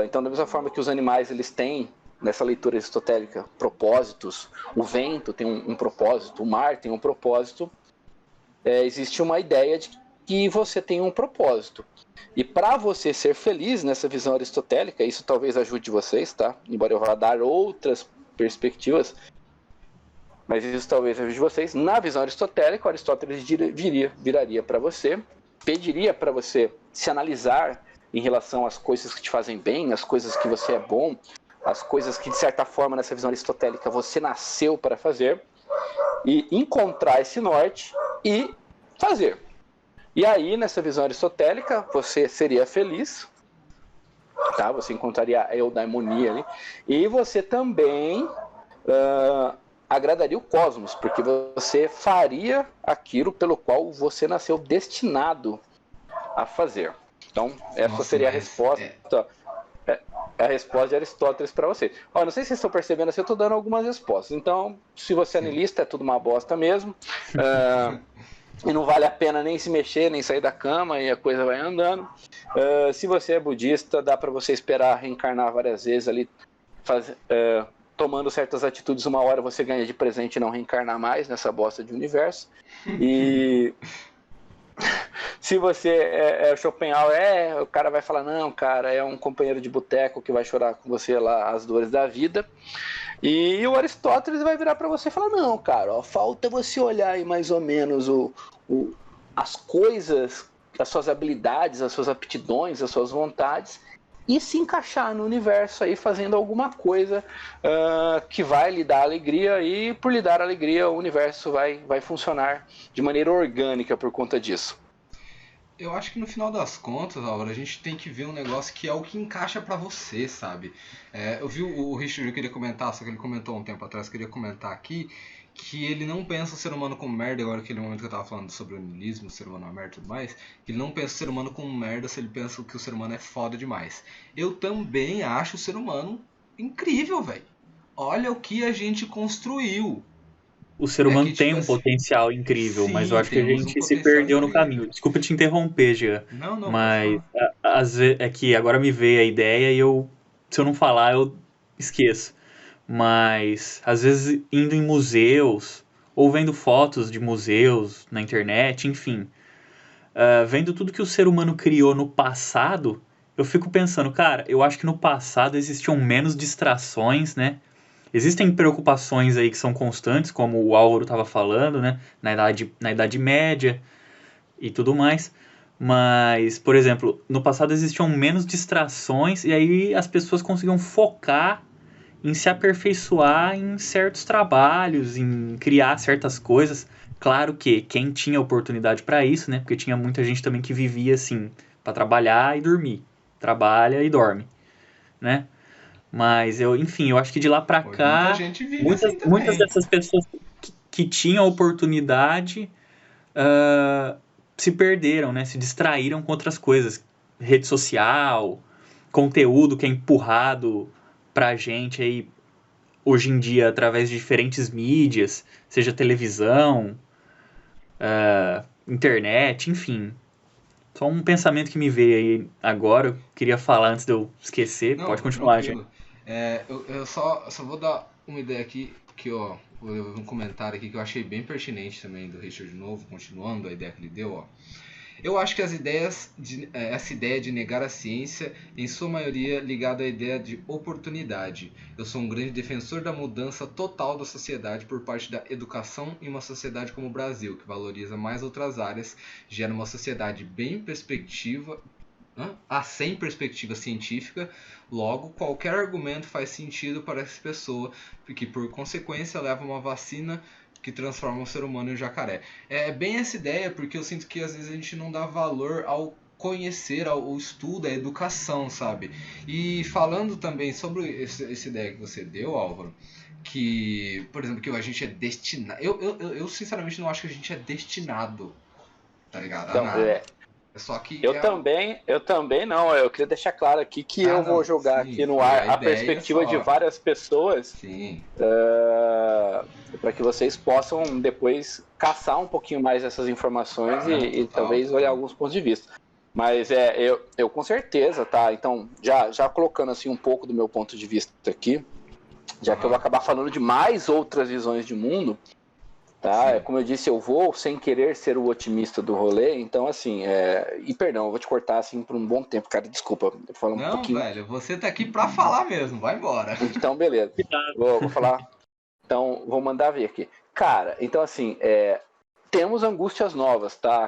Então, da mesma forma que os animais eles têm, nessa leitura aristotélica, propósitos, o vento tem um propósito, o mar tem um propósito, existe uma ideia de que você tem um propósito. E para você ser feliz nessa visão aristotélica, isso talvez ajude vocês, tá? Embora eu vá dar outras perspectivas, mas isso talvez ajude vocês. Na visão aristotélica, Aristóteles viraria para você, pediria para você se analisar em relação às coisas que te fazem bem, às coisas que você é bom, as coisas que, de certa forma, nessa visão aristotélica, você nasceu para fazer, e encontrar esse norte e fazer. E aí, nessa visão aristotélica, você seria feliz, tá? Você encontraria a eudaimonia ali, e você também agradaria o cosmos, porque você faria aquilo pelo qual você nasceu destinado a fazer. Então, essa seria a resposta. A resposta de Aristóteles para você. Não sei se vocês estão percebendo, assim, eu estou dando algumas respostas. Então, se você é niilista, é tudo uma bosta mesmo. E não vale a pena nem se mexer, nem sair da cama, e a coisa vai andando. Se você é budista, dá para você esperar reencarnar várias vezes ali, tomando certas atitudes. Uma hora você ganha de presente e não reencarnar mais nessa bosta de universo. E se você é Schopenhauer, o cara vai falar, não, cara, é um companheiro de boteco que vai chorar com você lá as dores da vida. E o Aristóteles vai virar para você e falar, não, cara, falta você olhar aí mais ou menos as coisas, as suas habilidades, as suas aptidões, as suas vontades, e se encaixar no universo aí fazendo alguma coisa que vai lhe dar alegria, e por lhe dar alegria o universo vai funcionar de maneira orgânica por conta disso. Eu acho que no final das contas, Álvaro, a gente tem que ver um negócio que é o que encaixa pra você, sabe? Eu vi o Richard, eu queria comentar, só que ele comentou um tempo atrás, queria comentar aqui, que ele não pensa o ser humano como merda, agora aquele momento que eu tava falando sobre o niilismo, o ser humano é uma merda e tudo mais, que ele não pensa o ser humano como merda se ele pensa que o ser humano é foda demais. Eu também acho o ser humano incrível, velho. Olha o que a gente construiu. O ser humano que, tem tipo um assim, potencial incrível, mas eu sim, acho que a temos gente um se potencial perdeu no incrível. caminho. Desculpa te interromper, Jean, Não, pode mas falar. é que agora me veio a ideia e se eu não falar, eu esqueço. Mas às vezes indo em museus ou vendo fotos de museus na internet, enfim, vendo tudo que o ser humano criou no passado, eu fico pensando, cara, eu acho que no passado existiam menos distrações, né? Existem preocupações aí que são constantes, como o Álvaro estava falando, né? Na Idade Média e tudo mais. Mas, por exemplo, no passado existiam menos distrações e aí as pessoas conseguiam focar em se aperfeiçoar em certos trabalhos, em criar certas coisas. Claro que quem tinha oportunidade para isso, né? Porque tinha muita gente também que vivia assim, para trabalhar e dormir. Trabalha e dorme, né? Mas enfim, eu acho que de lá pra Hoje muita cá, gente vive muitas, assim muitas também. dessas pessoas que tinham oportunidade se perderam, né? Se distraíram com outras coisas. Rede social, conteúdo que é empurrado pra gente aí hoje em dia através de diferentes mídias, seja televisão, internet, enfim. Só um pensamento que me veio aí agora, eu queria falar antes de eu esquecer. Não, Pode continuar, gente. tranquilo. Eu só vou dar uma ideia aqui, que ó, vou ler um comentário aqui que eu achei bem pertinente também do Richard de novo, continuando a ideia que ele deu, ó. Eu acho que essa ideia de negar a ciência, em sua maioria ligada à ideia de oportunidade. Eu sou um grande defensor da mudança total da sociedade por parte da educação em uma sociedade como o Brasil, que valoriza mais outras áreas, gera uma sociedade sem perspectiva científica. Logo, qualquer argumento faz sentido para essa pessoa, que por consequência leva uma vacina que transforma o ser humano em um jacaré. É bem essa ideia, porque eu sinto que às vezes a gente não dá valor ao conhecer, ao estudo, à educação, sabe? E falando também sobre essa ideia que você deu, Álvaro, que, por exemplo, que a gente é destinado... Eu sinceramente não acho que a gente é destinado, tá ligado? Então, Só que eu também não. Eu queria deixar claro aqui que eu vou jogar aqui no ar a perspectiva de várias pessoas, para que vocês possam depois caçar um pouquinho mais essas informações e talvez olhar alguns pontos de vista. Mas eu com certeza, tá? Então, já colocando assim um pouco do meu ponto de vista aqui, já que eu vou acabar falando de mais outras visões de mundo. Tá? Como eu disse, eu vou sem querer ser o otimista do rolê, então assim, e perdão, eu vou te cortar assim por um bom tempo, cara, desculpa, eu falo um pouquinho. Não, velho, você tá aqui pra falar mesmo, vai embora. Então, beleza, vou falar, então, vou mandar ver aqui. Cara, então assim, temos angústias novas, tá? A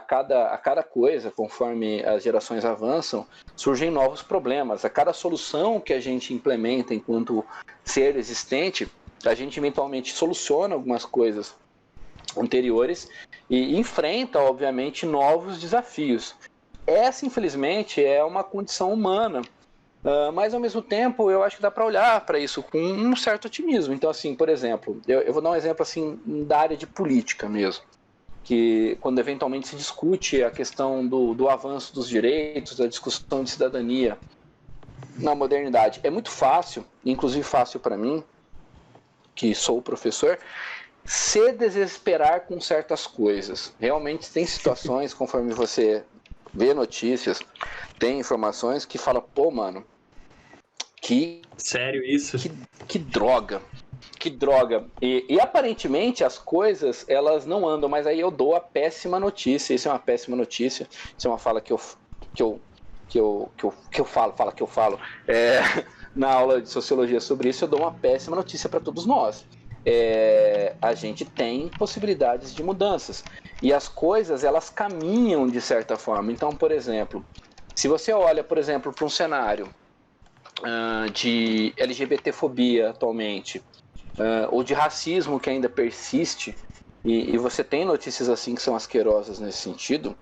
cada coisa, conforme as gerações avançam, surgem novos problemas, a cada solução que a gente implementa enquanto ser existente, a gente eventualmente soluciona algumas coisas anteriores e enfrenta, obviamente, novos desafios. Essa, infelizmente, é uma condição humana, mas, ao mesmo tempo, eu acho que dá para olhar para isso com um certo otimismo. Então, assim, por exemplo, eu vou dar um exemplo assim, da área de política mesmo, que quando eventualmente se discute a questão do avanço dos direitos, da discussão de cidadania na modernidade, é muito fácil, inclusive fácil para mim, que sou professor, se desesperar com certas coisas. Realmente tem situações, conforme você vê notícias, tem informações que fala, pô, mano, sério isso? Que droga. Que droga. E aparentemente as coisas, elas não andam, mas aí eu dou a péssima notícia. Isso é uma péssima notícia. Isso é uma fala que eu falo. Na aula de sociologia sobre isso, eu dou uma péssima notícia para todos nós. A gente tem possibilidades de mudanças e as coisas elas caminham de certa forma. Então, por exemplo, se você olha, por exemplo, para um cenário de LGBTfobia atualmente, ou de racismo que ainda persiste, e você tem notícias assim que são asquerosas nesse sentido,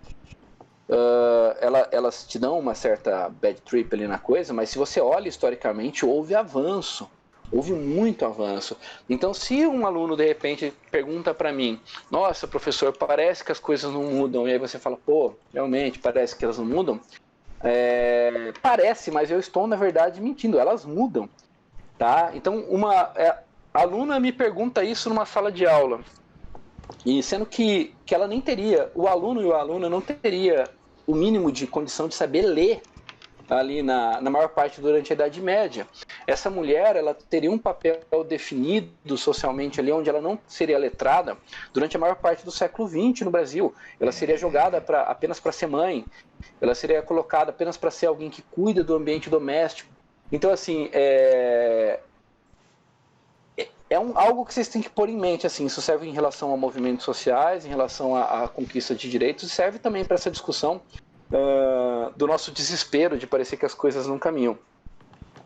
elas te dão uma certa bad trip ali na coisa, mas se você olha historicamente, houve avanço. Houve muito avanço. Então, se um aluno, de repente, pergunta para mim, nossa, professor, parece que as coisas não mudam, e aí você fala, pô, realmente, parece que elas não mudam? Parece, mas eu estou, na verdade, mentindo, elas mudam. Tá? Então, uma aluna me pergunta isso numa sala de aula, e sendo que ela nem teria, o aluno e a aluna não teria o mínimo de condição de saber ler ali na maior parte durante a Idade Média. Essa mulher, ela teria um papel definido socialmente ali, onde ela não seria letrada durante a maior parte do século XX no Brasil. Ela seria jogada apenas para ser mãe, ela seria colocada apenas para ser alguém que cuida do ambiente doméstico. Então, assim, algo que vocês têm que pôr em mente, assim, isso serve em relação a movimentos sociais, em relação à conquista de direitos, e serve também para essa discussão do nosso desespero de parecer que as coisas não caminham.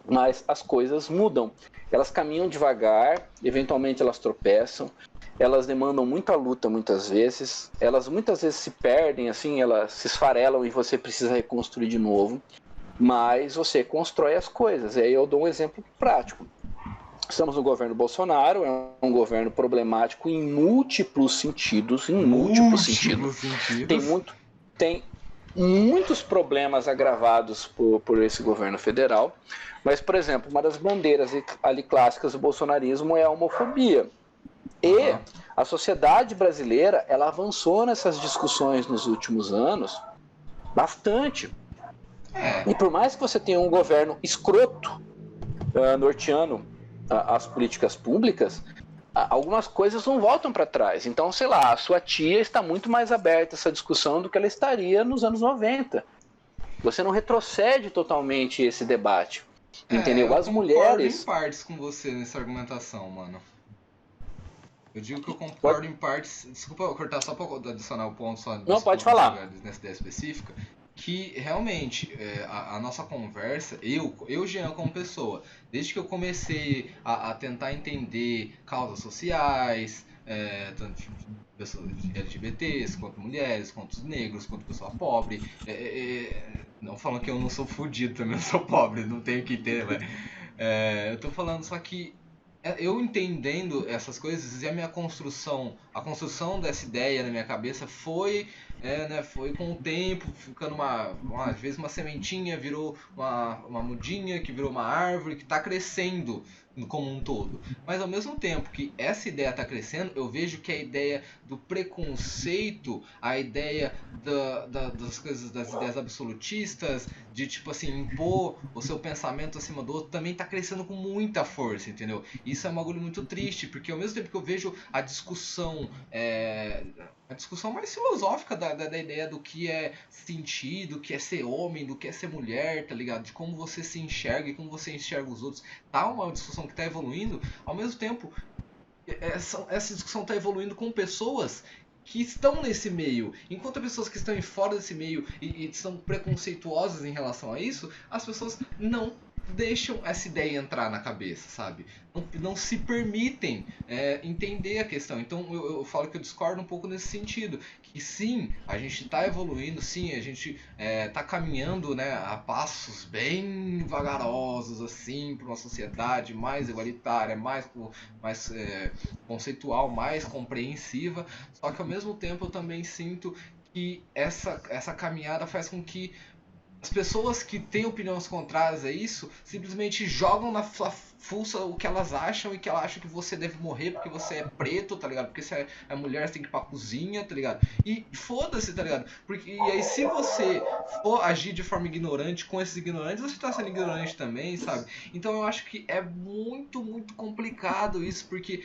Mas as coisas mudam, elas caminham devagar, eventualmente elas tropeçam, elas demandam muita luta muitas vezes, elas muitas vezes se perdem, assim, elas se esfarelam e você precisa reconstruir de novo, mas você constrói as coisas. E aí eu dou um exemplo prático. Estamos no governo Bolsonaro, é um governo problemático em múltiplos sentidos, Tem muitos problemas agravados por esse governo federal, mas, por exemplo, uma das bandeiras ali clássicas do bolsonarismo é a homofobia. E a sociedade brasileira, ela avançou nessas discussões nos últimos anos Bastante. É. E por mais que você tenha um governo escroto, norteando as políticas públicas, algumas coisas não voltam para trás. Então, sei lá, a sua tia está muito mais aberta a essa discussão do que ela estaria nos anos 90. Você não retrocede totalmente esse debate. Entendeu? Eu As concordo mulheres... em partes com você nessa argumentação, mano. Eu digo que eu concordo em partes. Desculpa eu cortar só para adicionar o ponto só. Não, pode falar. Nessa ideia específica. Que realmente a nossa conversa, eu Jean como pessoa, desde que eu comecei a tentar entender causas sociais, tanto de pessoas LGBTs, quanto mulheres, quanto negros, quanto pessoa pobre, não falando que eu não sou fudido, também não sou pobre, não tenho que ter, né? Eu tô falando só que eu entendendo essas coisas e a minha construção, a construção dessa ideia na minha cabeça foi com o tempo, ficando às vezes uma sementinha, virou uma mudinha, que virou uma árvore, que está crescendo como um todo. Mas ao mesmo tempo que essa ideia está crescendo, eu vejo que a ideia do preconceito, a ideia das coisas, das ideias absolutistas, de tipo assim, impor o seu pensamento acima do outro, também está crescendo com muita força, entendeu? Isso é um bagulho muito triste, porque ao mesmo tempo que eu vejo a discussão mais filosófica da ideia do que é sentir, do que é ser homem, do que é ser mulher, tá ligado? De como você se enxerga e como você enxerga os outros. Tá uma discussão que tá evoluindo, ao mesmo tempo, essa discussão tá evoluindo com pessoas que estão nesse meio. Enquanto pessoas que estão fora desse meio e são preconceituosas em relação a isso, as pessoas não deixam essa ideia entrar na cabeça, sabe? Não se permitem entender a questão. Então eu falo que eu discordo um pouco nesse sentido. Que sim, a gente está evoluindo, sim, a gente está caminhando, né, a passos bem vagarosos, assim, para uma sociedade mais igualitária, mais conceitual, mais compreensiva. Só que ao mesmo tempo eu também sinto que essa caminhada faz com que as pessoas que têm opiniões contrárias a isso simplesmente jogam na fuça o que elas acham e que elas acham que você deve morrer porque você é preto, tá ligado? Porque você é mulher, você tem que ir pra cozinha, tá ligado? E foda-se, tá ligado? E aí se você for agir de forma ignorante com esses ignorantes, você tá sendo ignorante também, sabe? Então eu acho que é muito, muito complicado isso, porque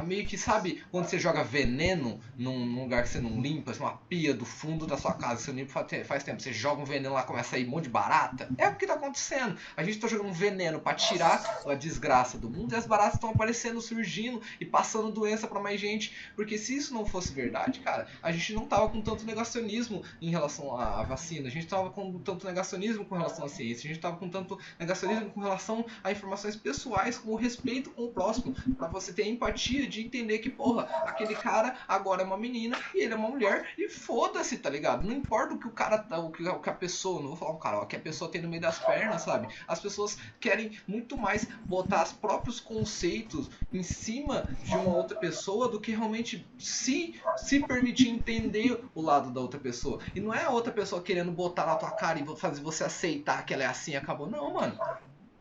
meio que, sabe, quando você joga veneno num lugar que você não limpa, assim, uma pia do fundo da sua casa, você não limpa faz tempo, você joga um veneno lá, começa a sair um monte de barata? É o que tá acontecendo. A gente tá jogando um veneno pra tirar a desgraça do mundo e as baratas estão aparecendo, surgindo e passando doença pra mais gente, porque se isso não fosse verdade, cara, a gente não tava com tanto negacionismo em relação à vacina, a gente tava com tanto negacionismo com relação à ciência, a gente tava com tanto negacionismo com relação a informações pessoais, com o respeito com o próximo, pra você ter empatia de entender que, porra, aquele cara agora é uma menina e ele é uma mulher e foda-se, tá ligado? Não importa o que o cara, o que a pessoa, não vou falar um cara, o que a pessoa tem no meio das pernas, sabe? As pessoas querem muito mais botar os próprios conceitos em cima de uma outra pessoa do que realmente se permitir entender o lado da outra pessoa. E não é a outra pessoa querendo botar na tua cara e fazer você aceitar que ela é assim e acabou. Não, mano.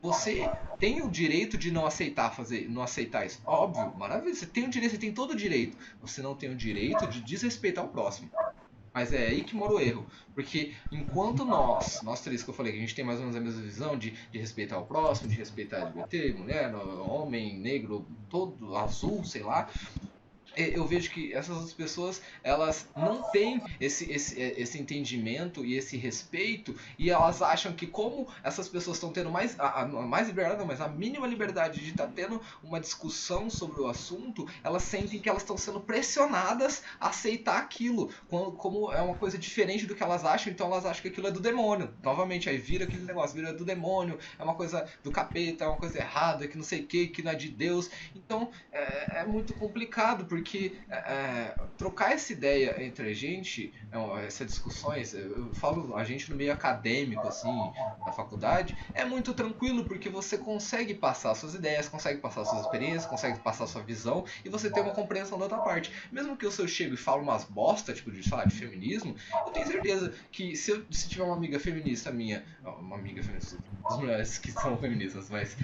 Você tem o direito de não aceitar isso. Óbvio, maravilha. Você tem o direito, você tem todo o direito. Você não tem o direito de desrespeitar o próximo. Mas é aí que mora o erro. Porque enquanto nós três que eu falei, que a gente tem mais ou menos a mesma visão de respeitar o próximo, de respeitar LGBT, mulher, homem, negro, todo, azul, sei lá, eu vejo que essas outras pessoas, elas não têm esse entendimento e esse respeito, e elas acham que como essas pessoas estão tendo mais liberdade, não, mas a mínima liberdade de estar tendo uma discussão sobre o assunto, elas sentem que elas estão sendo pressionadas a aceitar aquilo, como é uma coisa diferente do que elas acham, então elas acham que aquilo é do demônio. Novamente, aí vira aquele negócio, vira do demônio, é uma coisa do capeta, é uma coisa errada, que não sei o que não é de Deus. Então, é muito complicado, porque trocar essa ideia entre a gente, essas discussões, eu falo a gente no meio acadêmico, assim, na faculdade, é muito tranquilo, porque você consegue passar suas ideias, consegue passar suas experiências, consegue passar sua visão, e você tem uma compreensão da outra parte. Mesmo que eu chego e falo umas bosta, tipo, de feminismo, eu tenho certeza que se tiver uma amiga feminista minha, uma amiga feminista, as mulheres que são feministas, mas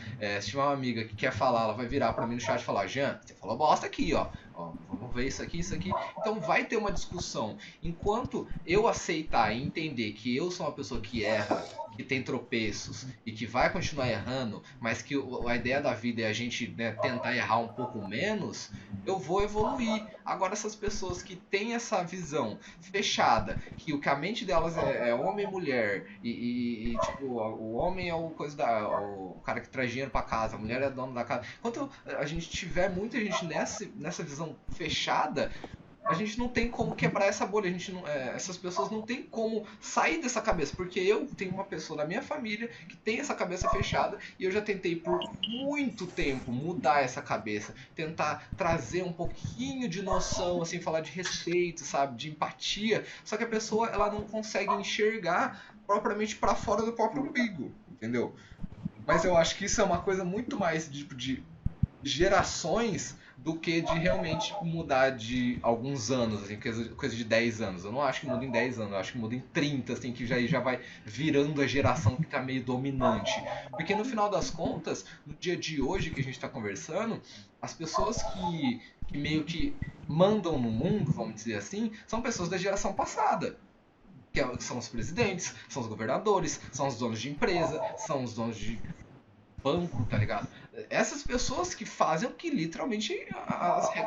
se tiver uma amiga que quer falar, ela vai virar pra mim no chat e falar: Jean, você falou bosta aqui, ó, vamos ver isso aqui. Então vai ter uma discussão. Enquanto eu aceitar e entender que eu sou uma pessoa que erra, que tem tropeços e que vai continuar errando, mas que a ideia da vida é a gente, né, tentar errar um pouco menos, eu vou evoluir. Agora, essas pessoas que têm essa visão fechada, que a mente delas é homem e mulher, e tipo, o homem é o cara que traz dinheiro pra casa, a mulher é dona da casa. Enquanto a gente tiver muita gente nessa visão fechada, a gente não tem como quebrar essa bolha, essas pessoas não tem como sair dessa cabeça, porque eu tenho uma pessoa da minha família que tem essa cabeça fechada e eu já tentei por muito tempo mudar essa cabeça, tentar trazer um pouquinho de noção, assim, falar de respeito, sabe, de empatia, só que a pessoa ela não consegue enxergar propriamente para fora do próprio umbigo, entendeu? Mas eu acho que isso é uma coisa muito mais de gerações do que de realmente mudar de alguns anos, assim, coisa de 10 anos. Eu não acho que muda em 10 anos, eu acho que muda em 30, assim, que já vai virando a geração que tá meio dominante. Porque no final das contas, no dia de hoje que a gente tá conversando, as pessoas que meio que mandam no mundo, vamos dizer assim, são pessoas da geração passada. Que são os presidentes, são os governadores, são os donos de empresa, são os donos de banco, tá ligado? Essas pessoas que fazem o que literalmente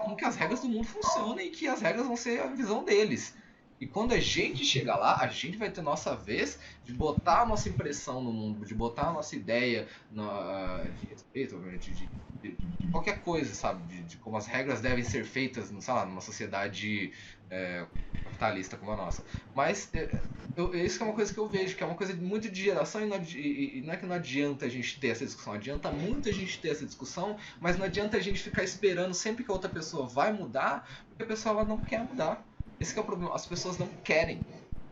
como que as regras do mundo funcionam e que as regras vão ser a visão deles. E quando a gente chegar lá, a gente vai ter nossa vez de botar a nossa impressão no mundo, de botar a nossa ideia de respeito, de qualquer coisa, sabe? De como as regras devem ser feitas, sei lá, numa sociedade capitalista como a nossa. Mas isso é uma coisa que eu vejo, que é uma coisa muito de geração e não é que não adianta a gente ter essa discussão, adianta muito a gente ter essa discussão, mas não adianta a gente ficar esperando sempre que a outra pessoa vai mudar, porque a pessoa ela não quer mudar. Esse que é o problema, as pessoas não querem.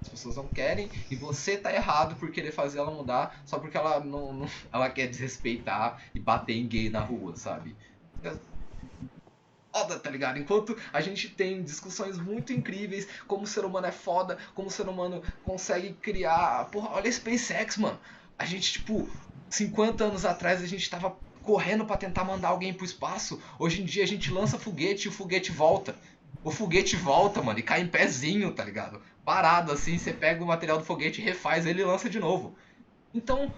As pessoas não querem e você tá errado por querer fazer ela mudar só porque ela ela quer desrespeitar e bater em gay na rua, sabe? Foda, tá ligado? Enquanto a gente tem discussões muito incríveis, como o ser humano é foda, como o ser humano consegue criar... Porra, olha a SpaceX, mano. A gente, tipo, 50 anos atrás a gente tava correndo pra tentar mandar alguém pro espaço. Hoje em dia a gente lança foguete e o foguete volta. O foguete volta, mano, e cai em pezinho, tá ligado? Parado, assim, você pega o material do foguete, refaz ele e lança de novo. Então,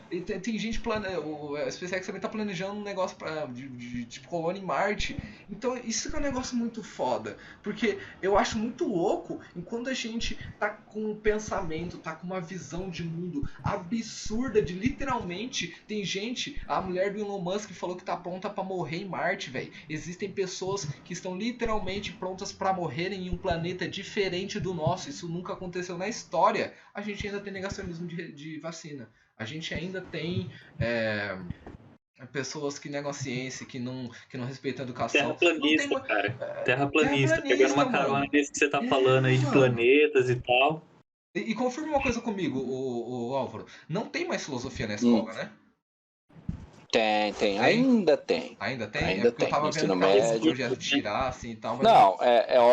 tem gente a SpaceX também tá planejando um negócio de tipo colônia em Marte. Então, isso é um negócio muito foda. Porque eu acho muito louco enquanto a gente tá com um pensamento, tá com uma visão de mundo absurda de literalmente tem gente, a mulher do Elon Musk falou que tá pronta pra morrer em Marte, velho. Existem pessoas que estão literalmente prontas pra morrerem em um planeta diferente do nosso. Isso nunca aconteceu na história. A gente ainda tem negacionismo de vacina. A gente ainda tem pessoas que negam a ciência, que não respeitam a educação. Terraplanista, cara. Terraplanista, pegando uma carona nisso que você tá falando aí de planetas e tal. E confirma uma coisa comigo, o Álvaro. Não tem mais filosofia na escola, né? Tem. Ainda tem. Ainda tem? Ainda porque tem. eu tava Ensino vendo que médio. projeto de tirar, assim e tal. Mas Não,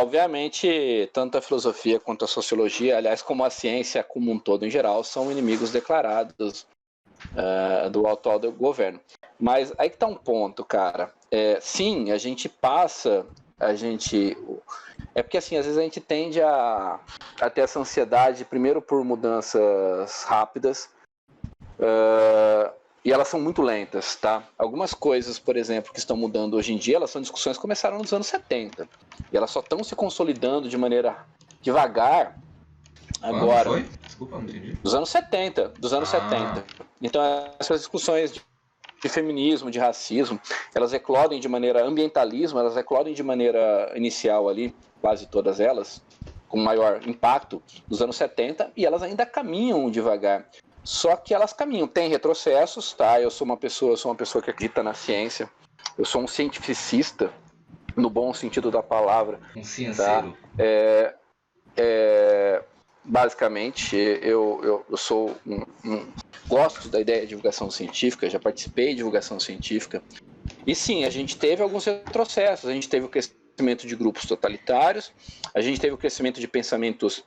obviamente, tanto a filosofia quanto a sociologia, aliás, como a ciência como um todo em geral, são inimigos declarados do atual governo. Mas aí que tá um ponto, cara. Sim, a gente passa, é porque assim, às vezes a gente tende a ter essa ansiedade, primeiro por mudanças rápidas, e elas são muito lentas, tá? Algumas coisas, por exemplo, que estão mudando hoje em dia, elas são discussões que começaram nos anos 70. E elas só estão se consolidando de maneira devagar agora. Foi? Desculpa, não entendi. Dos anos 70. Então, essas discussões de feminismo, de racismo, elas eclodem de maneira ambientalismo, elas eclodem de maneira inicial ali, quase todas elas, com maior impacto, dos anos 70, e elas ainda caminham devagar. Só que elas caminham, tem retrocessos, tá? Eu sou uma pessoa que acredita na ciência, eu sou um cientificista, no bom sentido da palavra. Um cienceiro. Tá? Basicamente, eu sou gosto da ideia de divulgação científica, já participei de divulgação científica. E sim, a gente teve alguns retrocessos, a gente teve o crescimento de grupos totalitários, a gente teve o crescimento de pensamentos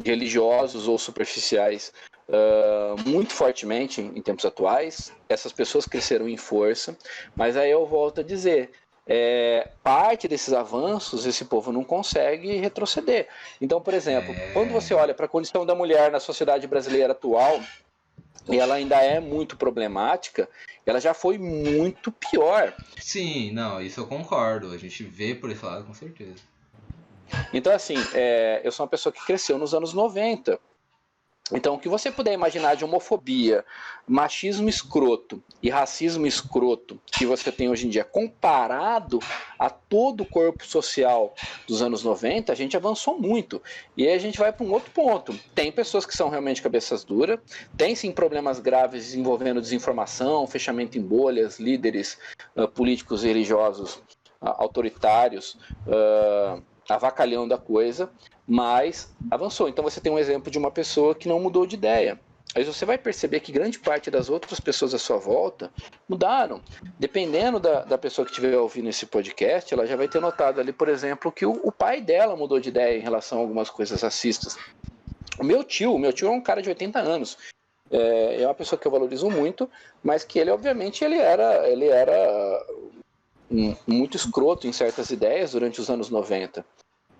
religiosos ou superficiais muito fortemente em tempos atuais. Essas pessoas cresceram em força, mas aí eu volto a dizer, parte desses avanços esse povo não consegue retroceder. Então, por exemplo, quando você olha para a condição da mulher na sociedade brasileira atual, e ela ainda é muito problemática, ela já foi muito pior. Sim, não, isso eu concordo. A gente vê por esse lado com certeza. Então, assim, eu sou uma pessoa que cresceu nos anos 90. Então, o que você puder imaginar de homofobia, machismo escroto e racismo escroto que você tem hoje em dia, comparado a todo o corpo social dos anos 90, a gente avançou muito. E aí a gente vai para um outro ponto. Tem pessoas que são realmente cabeças duras, tem sim problemas graves envolvendo desinformação, fechamento em bolhas, líderes políticos e religiosos autoritários, avacalhando a coisa, mas avançou. Então você tem um exemplo de uma pessoa que não mudou de ideia. Aí você vai perceber que grande parte das outras pessoas à sua volta mudaram. Dependendo da pessoa que estiver ouvindo esse podcast, ela já vai ter notado ali, por exemplo, que o pai dela mudou de ideia em relação a algumas coisas racistas. O meu tio é um cara de 80 anos. É uma pessoa que eu valorizo muito, mas que ele, obviamente, ele era muito escroto em certas ideias durante os anos 90.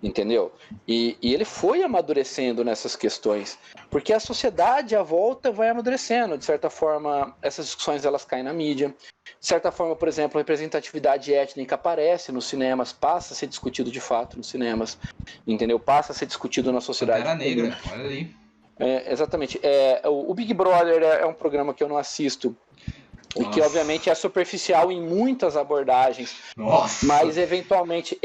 Entendeu? E ele foi amadurecendo nessas questões, porque a sociedade à volta vai amadurecendo. De certa forma, essas discussões elas caem na mídia. De certa forma, por exemplo, a representatividade étnica aparece nos cinemas, passa a ser discutido de fato nos cinemas, entendeu? Passa a ser discutido na sociedade. Pantera Negra, olha ali. Exatamente. O Big Brother é um programa que eu não assisto, e que obviamente é superficial em muitas abordagens. Nossa. Mas eventualmente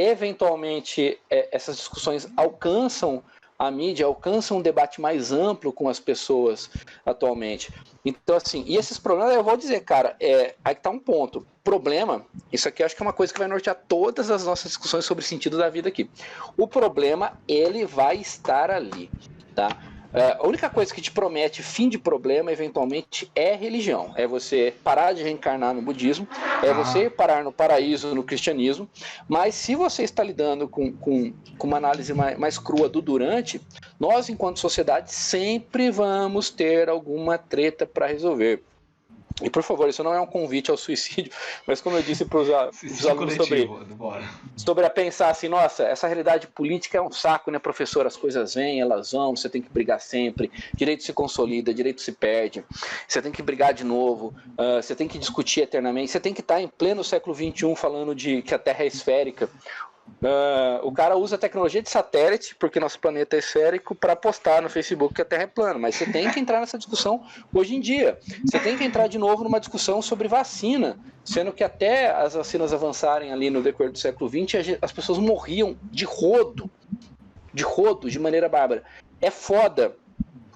essas discussões alcançam a mídia, alcançam um debate mais amplo com as pessoas atualmente. Então, assim, e esses problemas, eu vou dizer, cara, aí que tá um ponto. Problema, isso aqui eu acho que é uma coisa que vai nortear todas as nossas discussões sobre o sentido da vida aqui. O problema, ele vai estar ali, tá? A única coisa que te promete fim de problema, eventualmente, é religião. É você parar de reencarnar no budismo, é você parar no paraíso no cristianismo. Mas se você está lidando com uma análise mais crua do durante, nós, enquanto sociedade, sempre vamos ter alguma treta para resolver. E, por favor, isso não é um convite ao suicídio, mas como eu disse para os alunos sobre a pensar assim, nossa, essa realidade política é um saco, né, professor? As coisas vêm, elas vão, você tem que brigar sempre, direito se consolida, direito se perde, você tem que brigar de novo, você tem que discutir eternamente, você tem que estar em pleno século XXI falando de que a Terra é esférica. O cara usa a tecnologia de satélite, porque nosso planeta é esférico, para postar no Facebook que a Terra é plana, mas você tem que entrar nessa discussão hoje em dia. Você tem que entrar de novo numa discussão sobre vacina, sendo que até as vacinas avançarem ali no decorrer do século XX, as pessoas morriam de rodo, de maneira bárbara. É foda,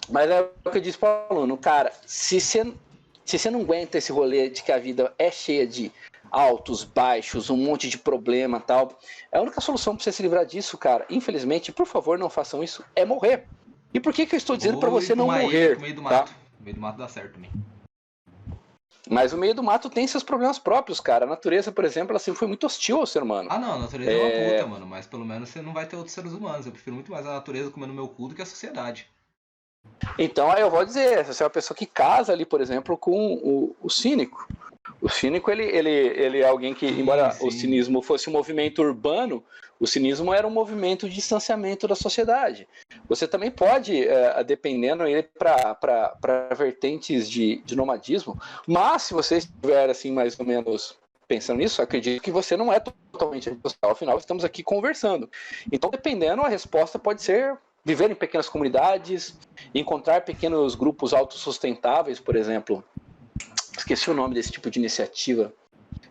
mas é o que eu disse para o aluno, cara, se você não aguenta esse rolê de que a vida é cheia de altos, baixos, um monte de problema e tal, a única solução para você se livrar disso, cara, infelizmente, por favor, não façam isso, é morrer. E por que eu estou dizendo para você não morrer? No meio do mato. Tá? No meio do mato dá certo também. Mas o meio do mato tem seus problemas próprios, cara. A natureza, por exemplo, ela sempre foi muito hostil ao ser humano. Ah, não, a natureza é uma puta, mano, mas pelo menos você não vai ter outros seres humanos. Eu prefiro muito mais a natureza comendo meu cu do que a sociedade. Então, aí eu vou dizer, você é uma pessoa que casa ali, por exemplo, com o cínico. O cínico, ele é alguém que, embora o cinismo fosse um movimento urbano, o cinismo era um movimento de distanciamento da sociedade. Você também pode, dependendo, ir para vertentes de nomadismo, mas se você estiver, assim, mais ou menos pensando nisso, acredito que você não é totalmente antissocial, afinal, estamos aqui conversando. Então, dependendo, a resposta pode ser viver em pequenas comunidades, encontrar pequenos grupos autossustentáveis, por exemplo. Esqueci o nome desse tipo de iniciativa.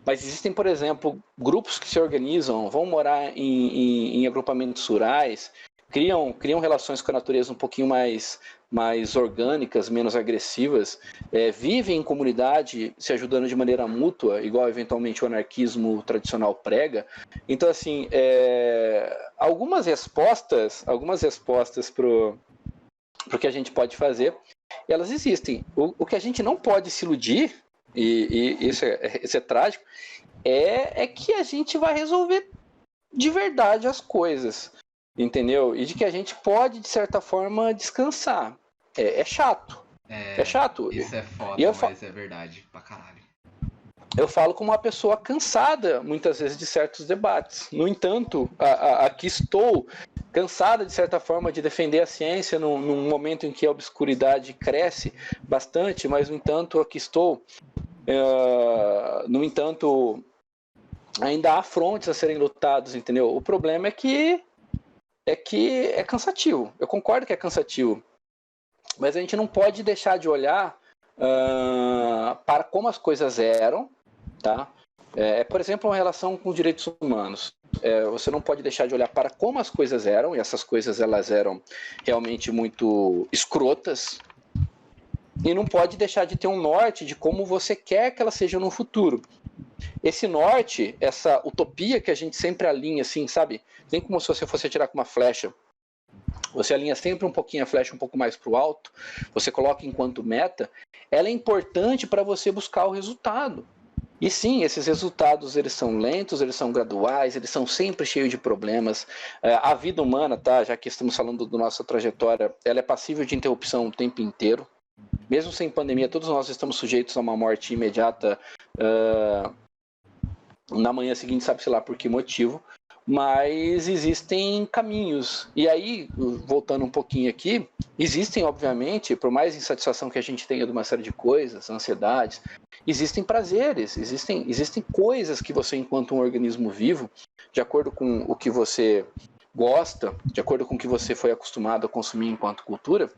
Mas existem, por exemplo, grupos que se organizam, vão morar em agrupamentos rurais, criam relações com a natureza um pouquinho mais orgânicas, menos agressivas, vivem em comunidade se ajudando de maneira mútua, igual eventualmente o anarquismo tradicional prega. Então, assim, algumas respostas pro que a gente pode fazer, elas existem. O que a gente não pode se iludir, e isso é trágico, é que a gente vai resolver de verdade as coisas, entendeu? E de que a gente pode, de certa forma, descansar. É chato. É chato. Isso é foda, mas é verdade pra caralho. eu falo como uma pessoa cansada, muitas vezes, de certos debates. No entanto, aqui estou cansada, de certa forma, de defender a ciência num momento em que a obscuridade cresce bastante, mas, no entanto, aqui estou. No entanto, ainda há frontes a serem lutados, entendeu? O problema é que é cansativo. Eu concordo que é cansativo, mas a gente não pode deixar de olhar para como as coisas eram, tá? Por exemplo, uma relação com direitos humanos. Você não pode deixar de olhar para como as coisas eram, e essas coisas elas eram realmente muito escrotas, e não pode deixar de ter um norte de como você quer que elas sejam no futuro. Esse norte, essa utopia que a gente sempre alinha, assim, sabe? Nem como se você fosse atirar com uma flecha. Você alinha sempre um pouquinho a flecha um pouco mais para o alto, você coloca enquanto meta, ela é importante para você buscar o resultado. E sim, esses resultados eles são lentos, eles são graduais, eles são sempre cheios de problemas. A vida humana, tá? Já que estamos falando da nossa trajetória, ela é passível de interrupção o tempo inteiro. Mesmo sem pandemia, todos nós estamos sujeitos a uma morte imediata na manhã seguinte, sabe-se lá por que motivo. Mas existem caminhos. E aí, voltando um pouquinho aqui, existem, obviamente, por mais insatisfação que a gente tenha de uma série de coisas, ansiedades, existem prazeres, existem coisas que você, enquanto um organismo vivo, de acordo com o que você gosta, de acordo com o que você foi acostumado a consumir enquanto cultura,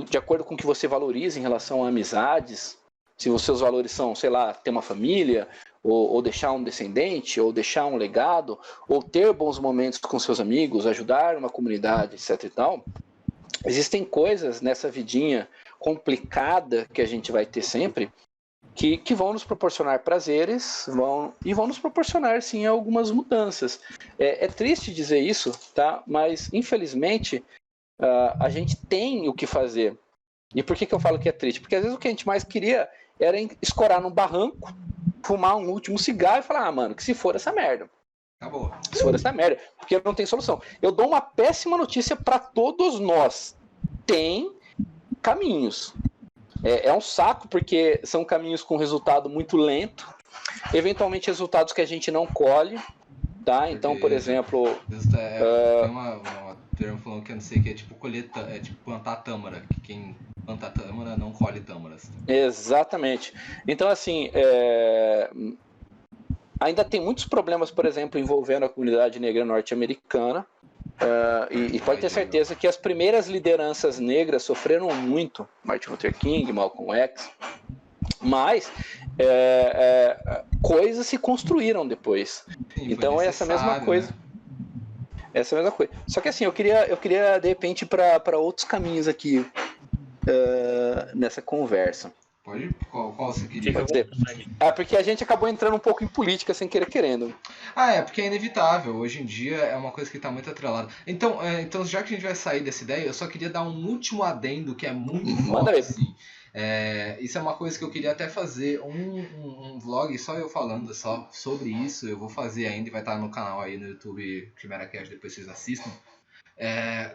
de acordo com o que você valoriza em relação a amizades, se os seus valores são, sei lá, ter uma família, ou deixar um descendente, ou deixar um legado, ou ter bons momentos com seus amigos, ajudar uma comunidade, etc e tal, existem coisas nessa vidinha complicada que a gente vai ter sempre que vão nos proporcionar prazeres e vão nos proporcionar, sim, algumas mudanças. É triste dizer isso, tá? Mas, infelizmente, a gente tem o que fazer. E por que eu falo que é triste? Porque, às vezes, o que a gente mais queria era escorar num barranco, fumar um último cigarro e falar, mano, que se for essa merda. Acabou. Se for essa merda, porque não tem solução. Eu dou uma péssima notícia para todos nós. Tem caminhos. É um saco, porque são caminhos com resultado muito lento, eventualmente resultados que a gente não colhe, tá? Então, por exemplo... Tem uma termo falando que eu não sei, que é tipo tipo plantar tâmara, que quem planta tâmara não colhe tâmaras. Exatamente. Então, assim, ainda tem muitos problemas, por exemplo, envolvendo a comunidade negra norte-americana, e pode ter certeza que as primeiras lideranças negras sofreram muito, Martin Luther King, Malcolm X, mas coisas se construíram depois. Sim, então é essa mesma coisa. Né? Essa mesma coisa. Só que assim, eu queria de repente para outros caminhos aqui nessa conversa. Pode? Qual você queria? Pode ser. Porque a gente acabou entrando um pouco em política sem querendo. Porque é inevitável. Hoje em dia é uma coisa que está muito atrelada. Então, já que a gente vai sair dessa ideia, eu só queria dar um último adendo que é muito forte, assim. Isso é uma coisa que eu queria até fazer um vlog só eu falando só sobre isso. Eu vou fazer ainda e vai estar no canal aí no YouTube ChimeraCast, depois vocês assistam.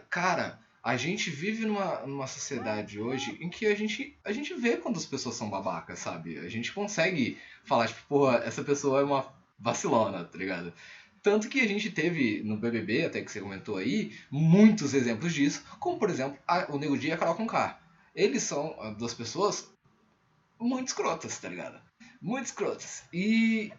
Cara, a gente vive numa sociedade hoje em que a gente vê quando as pessoas são babacas, sabe? A gente consegue falar, tipo, porra, essa pessoa é uma vacilona, tá ligado? Tanto que a gente teve no BBB, até que você comentou aí, muitos exemplos disso, como, por exemplo, o Nego Di e a Carol Conká. Eles são duas pessoas muito escrotas, tá ligado? Muito escrotas. E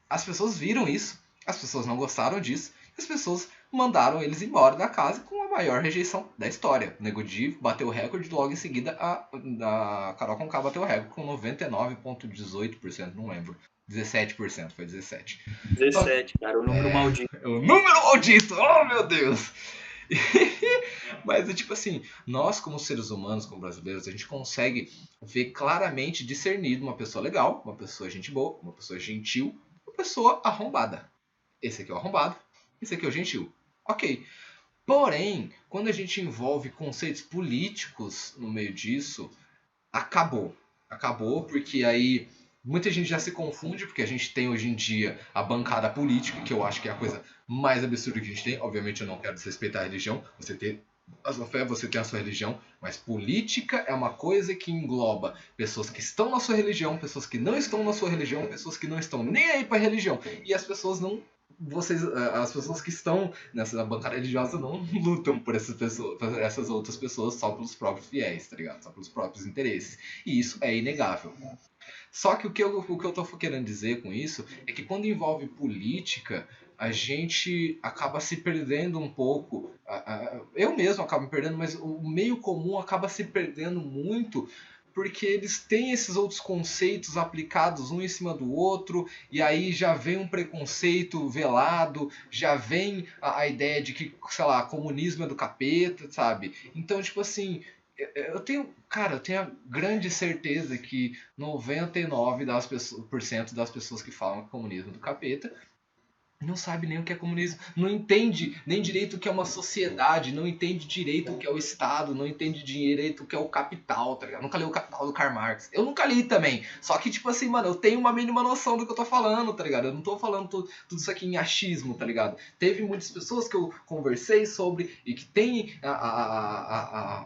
as pessoas viram isso, as pessoas não gostaram disso, e as pessoas mandaram eles embora da casa com a maior rejeição da história. O Nego Di bateu o recorde, logo em seguida a Carol Conká bateu o recorde com 99,18%, não lembro. 17%, foi 17%. 17, cara, o número maldito. O número maldito, oh meu Deus! Mas é tipo assim, nós como seres humanos, como brasileiros, a gente consegue ver claramente discernir uma pessoa legal, uma pessoa gente boa, uma pessoa gentil, uma pessoa arrombada. Esse aqui é o arrombado, esse aqui é o gentil. Ok. Porém, quando a gente envolve conceitos políticos no meio disso, acabou. Acabou porque aí muita gente já se confunde, porque a gente tem hoje em dia a bancada política, que eu acho que é a coisa mais absurda que a gente tem. Obviamente eu não quero desrespeitar a religião, você ter A sua fé, você tem a sua religião, mas política é uma coisa que engloba pessoas que estão na sua religião, pessoas que não estão na sua religião, pessoas que não estão nem aí para religião. E as pessoas não. As pessoas que estão nessa bancada religiosa não lutam por por essas outras pessoas só pelos próprios fiéis, tá ligado? Só pelos próprios interesses. E isso é inegável. Só que o que eu tô querendo dizer com isso é que quando envolve política, a gente acaba se perdendo um pouco. Eu mesmo acabo me perdendo, mas o meio comum acaba se perdendo muito porque eles têm esses outros conceitos aplicados um em cima do outro, e aí já vem um preconceito velado, já vem a ideia de que, sei lá, comunismo é do capeta, sabe? Então, tipo assim, eu tenho a grande certeza que 99% das pessoas que falam que comunismo é do capeta não sabe nem o que é comunismo, não entende nem direito o que é uma sociedade, não entende direito o que é o Estado, não entende direito o que é o capital, tá ligado? Nunca li o Capital do Karl Marx. Eu nunca li também. Só que, tipo assim, mano, eu tenho uma mínima noção do que eu tô falando, tá ligado? Eu não tô falando tudo isso aqui em achismo, tá ligado? Teve muitas pessoas que eu conversei sobre e que tem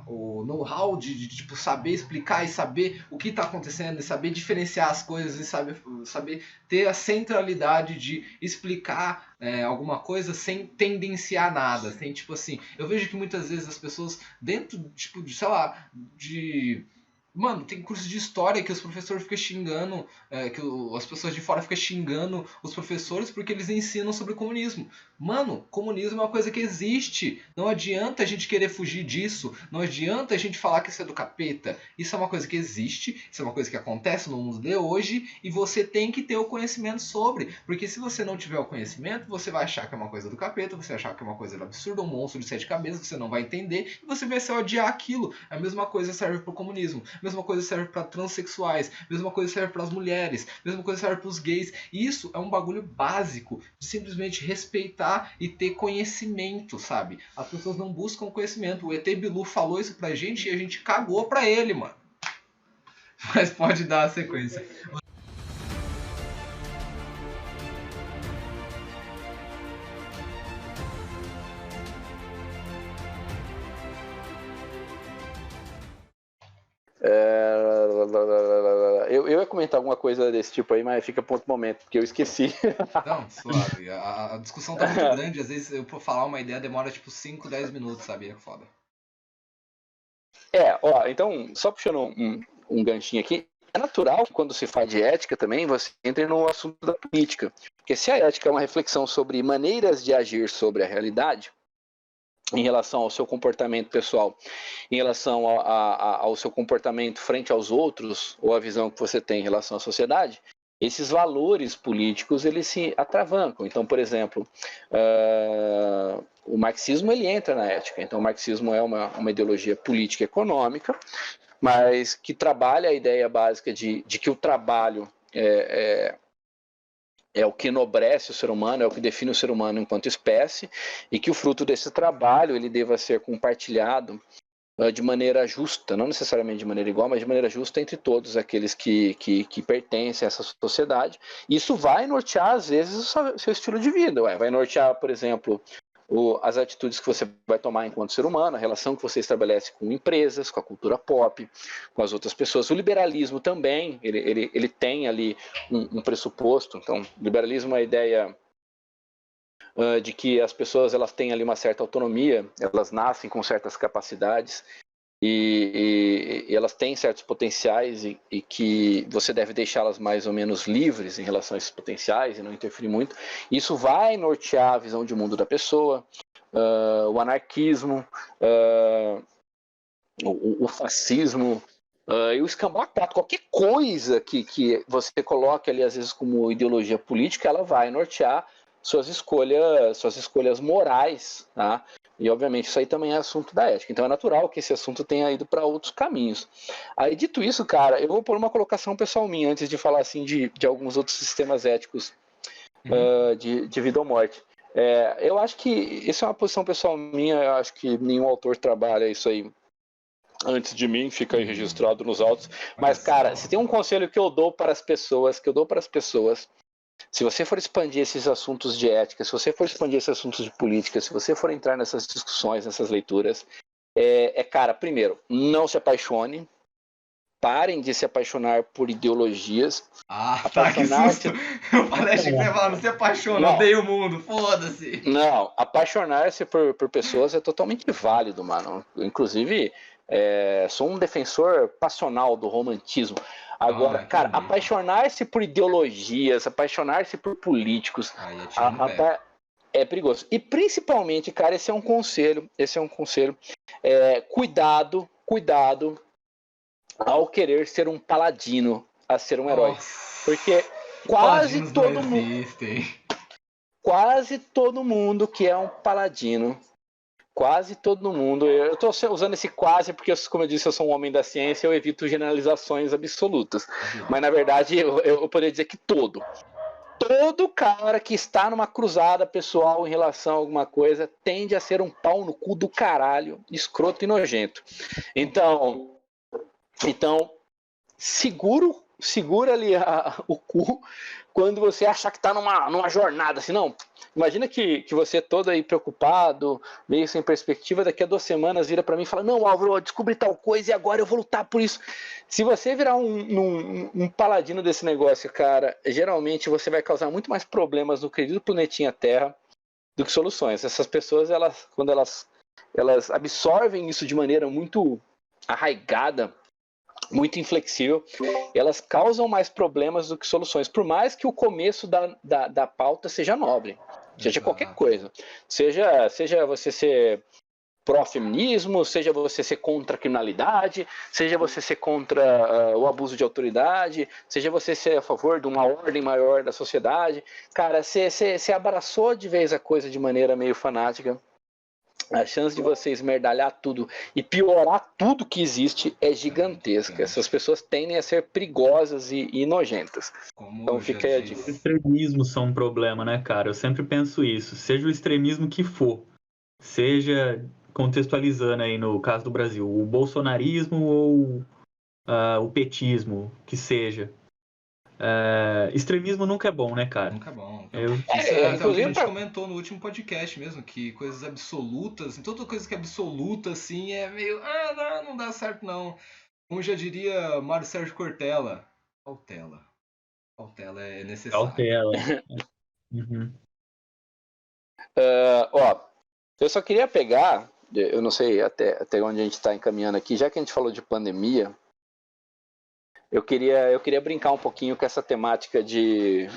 o know-how de tipo, saber explicar e saber o que tá acontecendo, e saber diferenciar as coisas, e saber ter a centralidade de explicar alguma coisa sem tendenciar nada, sem tipo assim, eu vejo que muitas vezes as pessoas dentro, tipo, de, sei lá, de... Mano, tem curso de história que os professores ficam xingando, as pessoas de fora ficam xingando os professores porque eles ensinam sobre comunismo. Mano, comunismo é uma coisa que existe. Não adianta a gente querer fugir disso. Não adianta a gente falar que isso é do capeta. Isso é uma coisa que existe, isso é uma coisa que acontece no mundo de hoje e você tem que ter o conhecimento sobre. Porque se você não tiver o conhecimento, você vai achar que é uma coisa do capeta, você vai achar que é uma coisa do absurdo, um monstro de 7 cabeças, você não vai entender e você vai se odiar aquilo. A mesma coisa serve para o comunismo. Mesma coisa serve para transexuais, mesma coisa serve para as mulheres, mesma coisa serve para os gays. Isso é um bagulho básico de simplesmente respeitar e ter conhecimento, sabe? As pessoas não buscam conhecimento. O ET Bilu falou isso pra gente e a gente cagou pra ele, mano. Mas pode dar a sequência. Eu ia comentar alguma coisa desse tipo aí, mas fica para outro momento, porque eu esqueci. Não, suave. A discussão tá muito grande, às vezes eu falar uma ideia demora tipo 5, 10 minutos, sabe? É foda. Então, só puxando um ganchinho aqui, é natural que quando se fala de ética também, você entre no assunto da política. Porque se a ética é uma reflexão sobre maneiras de agir sobre a realidade, em relação ao seu comportamento pessoal, em relação ao seu comportamento frente aos outros, ou a visão que você tem em relação à sociedade, esses valores políticos eles se atravancam. Então, por exemplo, o marxismo ele entra na ética. Então, o marxismo é uma ideologia política e econômica, mas que trabalha a ideia básica de que o trabalho é o que enobrece o ser humano, é o que define o ser humano enquanto espécie, e que o fruto desse trabalho ele deva ser compartilhado de maneira justa, não necessariamente de maneira igual, mas de maneira justa entre todos aqueles que pertencem a essa sociedade. Isso vai nortear, às vezes, o seu estilo de vida. Vai nortear, por exemplo, as atitudes que você vai tomar enquanto ser humano, a relação que você estabelece com empresas, com a cultura pop, com as outras pessoas. O liberalismo também, ele tem ali um pressuposto. Então, liberalismo é a ideia de que as pessoas elas têm ali uma certa autonomia, elas nascem com certas capacidades e elas têm certos potenciais e que você deve deixá-las mais ou menos livres em relação a esses potenciais e não interferir muito. Isso vai nortear a visão de mundo da pessoa, o anarquismo, o fascismo, e o escambau 4, qualquer coisa que você coloque ali às vezes como ideologia política, ela vai nortear suas escolhas morais, tá? E obviamente isso aí também é assunto da ética. Então é natural que esse assunto tenha ido para outros caminhos. Aí dito isso, cara, eu vou pôr uma colocação pessoal minha antes de falar assim de alguns outros sistemas éticos de vida ou morte. Eu acho que isso é uma posição pessoal minha. Eu acho que nenhum autor trabalha isso aí antes de mim, fica aí registrado nos autos. Mas cara, se tem um conselho que eu dou para as pessoas, se você for expandir esses assuntos de ética, se você for expandir esses assuntos de política, se você for entrar nessas discussões, nessas leituras, Cara, primeiro, não se apaixone. Parem de se apaixonar por ideologias. Tá, que susto. Eu falei, achei que você ia falar, não se apaixona, odeio o mundo, foda-se. Não, apaixonar-se por pessoas é totalmente válido, mano. Inclusive, sou um defensor passional do romantismo. Agora, cara, apaixonar-se por ideologias, apaixonar-se por políticos, é perigoso. E principalmente, cara, esse é um conselho, cuidado ao querer ser um paladino, a ser um herói. Porque quase todo mundo que é um paladino, quase todo mundo, eu estou usando esse quase porque, como eu disse, eu sou um homem da ciência, eu evito generalizações absolutas. Mas, na verdade, eu poderia dizer que todo cara que está numa cruzada pessoal em relação a alguma coisa tende a ser um pau no cu do caralho, escroto e nojento. Então segura ali o cu quando você achar que está numa jornada, assim, não. Imagina que você todo aí preocupado, meio sem perspectiva, daqui a 2 semanas vira para mim e fala, não, Álvaro, eu descobri tal coisa e agora eu vou lutar por isso. Se você virar um paladino desse negócio, cara, geralmente você vai causar muito mais problemas no querido planetinha Terra do que soluções. Essas pessoas, quando elas absorvem isso de maneira muito arraigada, muito inflexível, elas causam mais problemas do que soluções, por mais que o começo da pauta seja nobre, seja qualquer coisa, seja você ser pró-feminismo, seja você ser contra a criminalidade, seja você ser contra o abuso de autoridade, seja você ser a favor de uma ordem maior da sociedade, cara, você abraçou de vez a coisa de maneira meio fanática, a chance de você esmerdalhar tudo e piorar tudo que existe é gigantesca. Essas pessoas tendem a ser perigosas e nojentas. Então fica aí a dica. Os extremismos são um problema, né, cara? Eu sempre penso isso. Seja o extremismo que for, seja, contextualizando aí no caso do Brasil, o bolsonarismo ou o petismo, que seja. Extremismo nunca é bom, né, cara? Nunca é bom. Isso é o que a gente comentou no último podcast mesmo, que coisas absolutas, toda coisa que é absoluta, assim, é meio, não dá certo não. Como já diria Mário Sérgio Cortella, cautela é necessário. Cautela. Uhum. Eu só queria pegar, eu não sei até onde a gente está encaminhando aqui, já que a gente falou de pandemia, eu queria brincar um pouquinho com essa temática de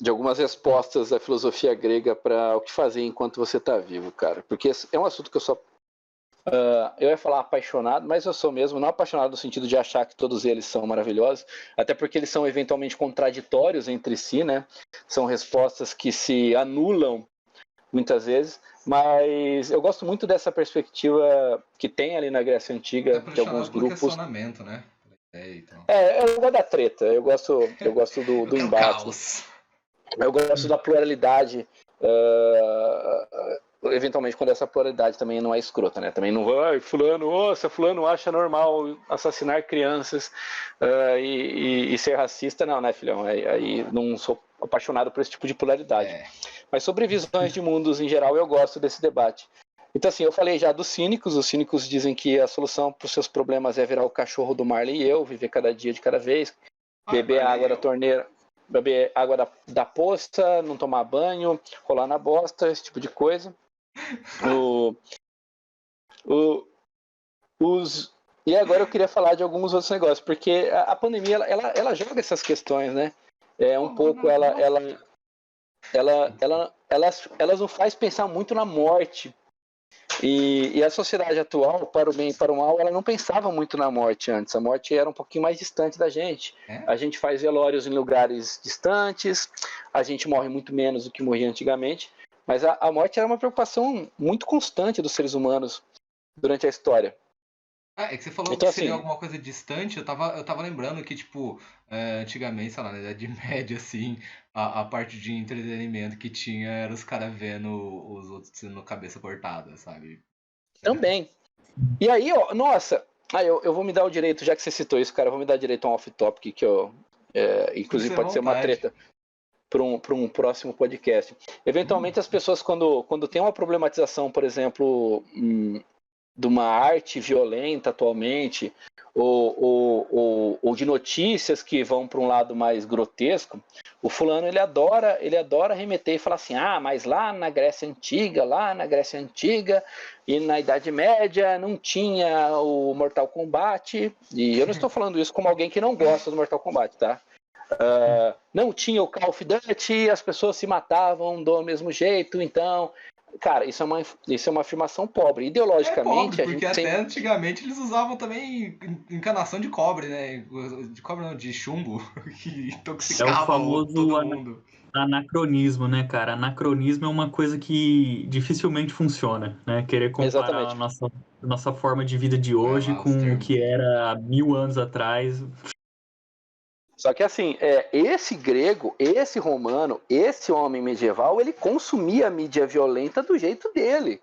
algumas respostas da filosofia grega para o que fazer enquanto você está vivo, cara. Porque é um assunto que eu sou... eu ia falar apaixonado, mas eu sou mesmo, não apaixonado no sentido de achar que todos eles são maravilhosos, até porque eles são eventualmente contraditórios entre si, né? São respostas que se anulam muitas vezes, mas eu gosto muito dessa perspectiva que tem ali na Grécia Antiga, de alguns grupos. Questionamento, né? Então. Eu gosto da treta, eu gosto do embate. Caos. Eu gosto da pluralidade, eventualmente quando essa pluralidade também não é escrota, né? Também não vai, fulano acha normal assassinar crianças e ser racista, não, né, filhão? Aí não sou apaixonado por esse tipo de pluralidade. Mas sobre visões de mundos em geral, eu gosto desse debate. Então, assim, eu falei já dos cínicos. Os cínicos dizem que a solução para os seus problemas é virar o cachorro do Marley e eu, viver cada dia de cada vez, beber água da torneira, beber água da poça, não tomar banho, rolar na bosta, esse tipo de coisa. E agora eu queria falar de alguns outros negócios, porque a pandemia, ela joga essas questões, né? Ela nos faz pensar muito na morte. E a sociedade atual, para o bem e para o mal, ela não pensava muito na morte antes. A morte era um pouquinho mais distante da gente. A gente faz velórios em lugares distantes, a gente morre muito menos do que morria antigamente. Mas a morte era uma preocupação muito constante dos seres humanos durante a história. É que você falou então, que seria alguma coisa distante, eu tava lembrando que, tipo, antigamente, sei lá, na Idade Média, assim, a parte de entretenimento que tinha era os caras vendo os outros tendo cabeça cortada, sabe? Também. E aí, nossa, eu vou me dar o direito, já que você citou isso, cara, eu vou me dar direito a um off-topic que eu... inclusive pode ser uma treta. um próximo podcast. Eventualmente as pessoas, quando tem uma problematização, por exemplo, de uma arte violenta atualmente, ou de notícias que vão para um lado mais grotesco, o fulano ele adora remeter e falar assim, mas lá na Grécia Antiga e na Idade Média não tinha o Mortal Kombat, e eu não estou falando isso como alguém que não gosta do Mortal Kombat, tá? Não tinha o Call of Duty, as pessoas se matavam do mesmo jeito, então... Cara, isso é uma afirmação pobre. Ideologicamente, pobre, porque até antigamente eles usavam também encanação de cobre, né? De cobre não, de chumbo, que intoxicava o famoso todo mundo. Anacronismo, né, cara? Anacronismo é uma coisa que dificilmente funciona, né? Querer comparar a nossa forma de vida de hoje com o que era há 1000 anos atrás. Só que assim, esse grego, esse romano, esse homem medieval, ele consumia a mídia violenta do jeito dele,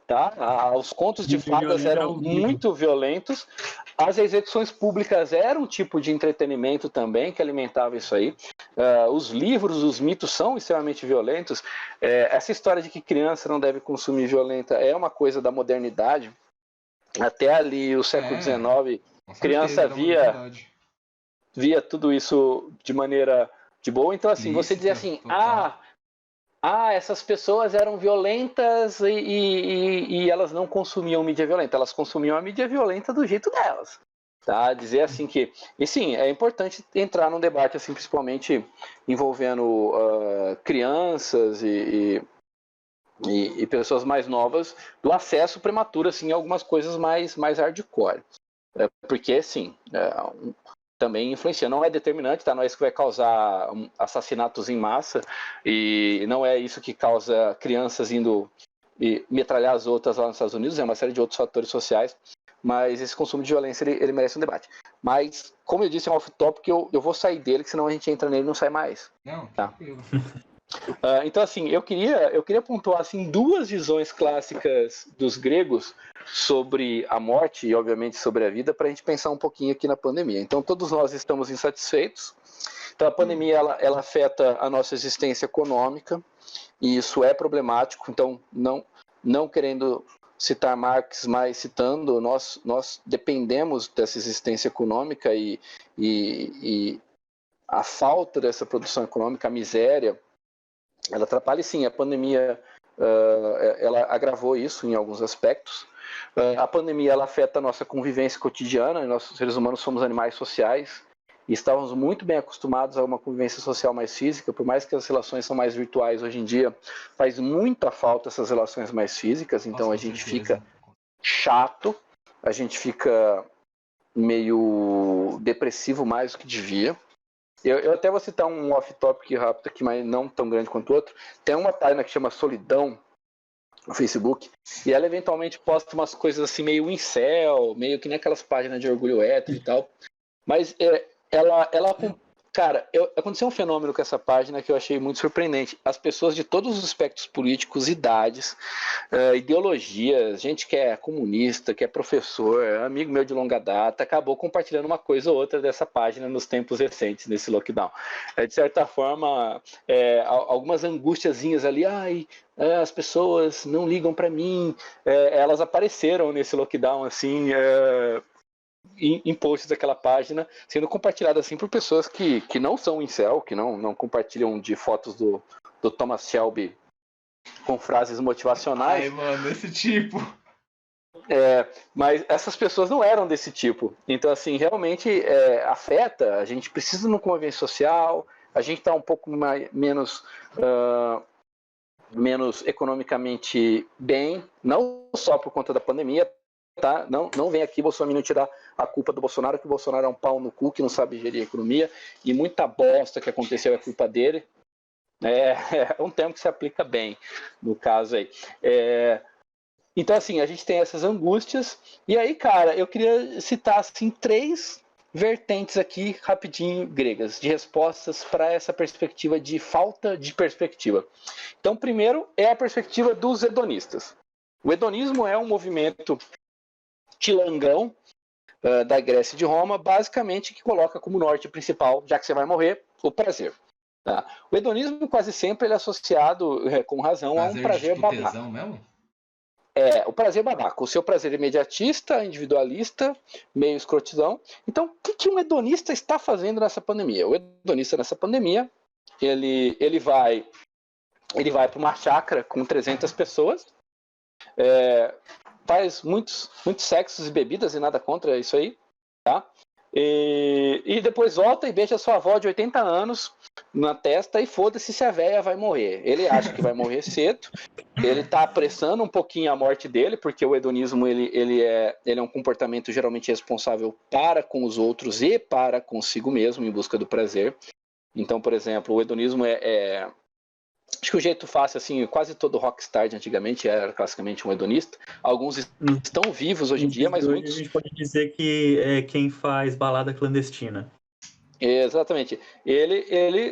tá? Os contos de fadas eram muito violentos, as execuções públicas eram um tipo de entretenimento também que alimentava isso aí. Os livros, os mitos são extremamente violentos. Essa história de que criança não deve consumir violenta é uma coisa da modernidade. Até ali, o século XIX, criança via tudo isso de maneira de boa. Então, assim, você dizia assim, essas pessoas eram violentas e elas não consumiam mídia violenta, elas consumiam a mídia violenta do jeito delas. Tá? Dizer assim que... E sim, é importante entrar num debate, assim, principalmente envolvendo crianças e pessoas mais novas, do acesso prematuro, assim, a algumas coisas mais hardcore. Porque, assim... também influencia, não é determinante, tá? Não é isso que vai causar assassinatos em massa e não é isso que causa crianças indo metralhar as outras lá nos Estados Unidos, é uma série de outros fatores sociais, mas esse consumo de violência ele merece um debate. Mas, como eu disse, é um off-topic, eu vou sair dele, que senão a gente entra nele e não sai mais. Não, tá? Tranquilo. Então, assim, eu queria pontuar assim, 2 visões clássicas dos gregos sobre a morte e, obviamente, sobre a vida, para a gente pensar um pouquinho aqui na pandemia. Então, todos nós estamos insatisfeitos. Então, a pandemia ela afeta a nossa existência econômica, e isso é problemático. Então, não querendo citar Marx, mas citando, nós dependemos dessa existência econômica e a falta dessa produção econômica, a miséria, ela atrapalha, sim. A pandemia ela agravou isso em alguns aspectos. A pandemia ela afeta a nossa convivência cotidiana. Nós, seres humanos, somos animais sociais e estávamos muito bem acostumados a uma convivência social mais física. Por mais que as relações são mais virtuais hoje em dia, faz muita falta essas relações mais físicas. Então a gente fica chato, a gente fica meio depressivo mais do que devia. Eu até vou citar um off-topic rápido aqui, mas não tão grande quanto o outro. Tem uma página que chama Solidão no Facebook, e ela eventualmente posta umas coisas assim meio incel, meio que nem aquelas páginas de orgulho hétero e tal. Mas ela cara, aconteceu um fenômeno com essa página que eu achei muito surpreendente. As pessoas de todos os espectros políticos, idades, ideologias, gente que é comunista, que é professor, amigo meu de longa data, acabou compartilhando uma coisa ou outra dessa página nos tempos recentes, nesse lockdown. De certa forma, algumas angustiazinhas ali, as pessoas não ligam para mim, elas apareceram nesse lockdown, assim... em posts daquela página, sendo compartilhada assim por pessoas que não são incel, que não compartilham de fotos do Thomas Shelby com frases motivacionais. Ai, mano, esse tipo. Mas essas pessoas não eram desse tipo. Então, assim, realmente afeta. A gente precisa de uma convivência social, a gente está um pouco menos economicamente bem, não só por conta da pandemia. Tá? Não vem aqui Bolsonaro tirar a culpa do Bolsonaro, que o Bolsonaro é um pau no cu, que não sabe gerir a economia, e muita bosta que aconteceu é culpa dele. É um termo que se aplica bem no caso aí. Então, assim, a gente tem essas angústias, e aí, cara, eu queria citar, assim, 3 vertentes aqui, rapidinho, gregas, de respostas para essa perspectiva de falta de perspectiva. Então, primeiro é a perspectiva dos hedonistas. O hedonismo é um movimento tilangão da Grécia e de Roma, basicamente que coloca como norte principal, já que você vai morrer, o prazer. Tá? O hedonismo quase sempre ele é associado, com razão, a um prazer tipo babaca. tesão mesmo? O prazer babaca, o seu prazer imediatista, individualista, meio escrotizão. Então, o que um hedonista está fazendo nessa pandemia? O hedonista nessa pandemia, ele vai para uma chácara com 300 pessoas, faz muitos sexos e bebidas e nada contra isso aí, tá? E depois volta e beija sua avó de 80 anos na testa e foda-se se a véia vai morrer. Ele acha que vai morrer cedo, ele tá apressando um pouquinho a morte dele, porque o hedonismo ele é um comportamento geralmente responsável para com os outros e para consigo mesmo, em busca do prazer. Então, por exemplo, o hedonismo acho que o jeito fácil, assim, quase todo rockstar de antigamente era classicamente um hedonista. Alguns estão vivos hoje em dia, mas muitos... A gente pode dizer que é quem faz balada clandestina. Exatamente.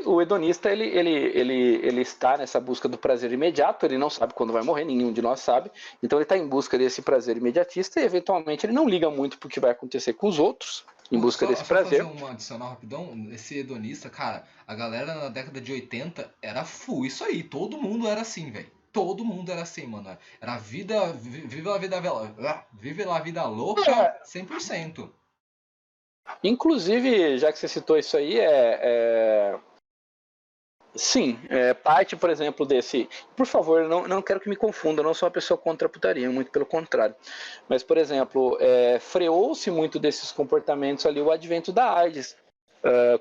O hedonista, ele está nessa busca do prazer imediato, ele não sabe quando vai morrer, nenhum de nós sabe. Então ele está em busca desse prazer imediatista e, eventualmente, ele não liga muito pro que vai acontecer com os outros, em busca desse prazer. Só fazer um adicional rapidão, esse hedonista, cara, a galera na década de 80 era full isso aí, todo mundo era assim, velho. Todo mundo era assim, mano. Era vida, vive lá a vida louca, 100%. Inclusive, já que você citou isso aí, sim, parte, por exemplo, desse... Por favor, não quero que me confunda, eu não sou uma pessoa contra a putaria, muito pelo contrário. Mas, por exemplo, freou-se muito desses comportamentos ali o advento da AIDS.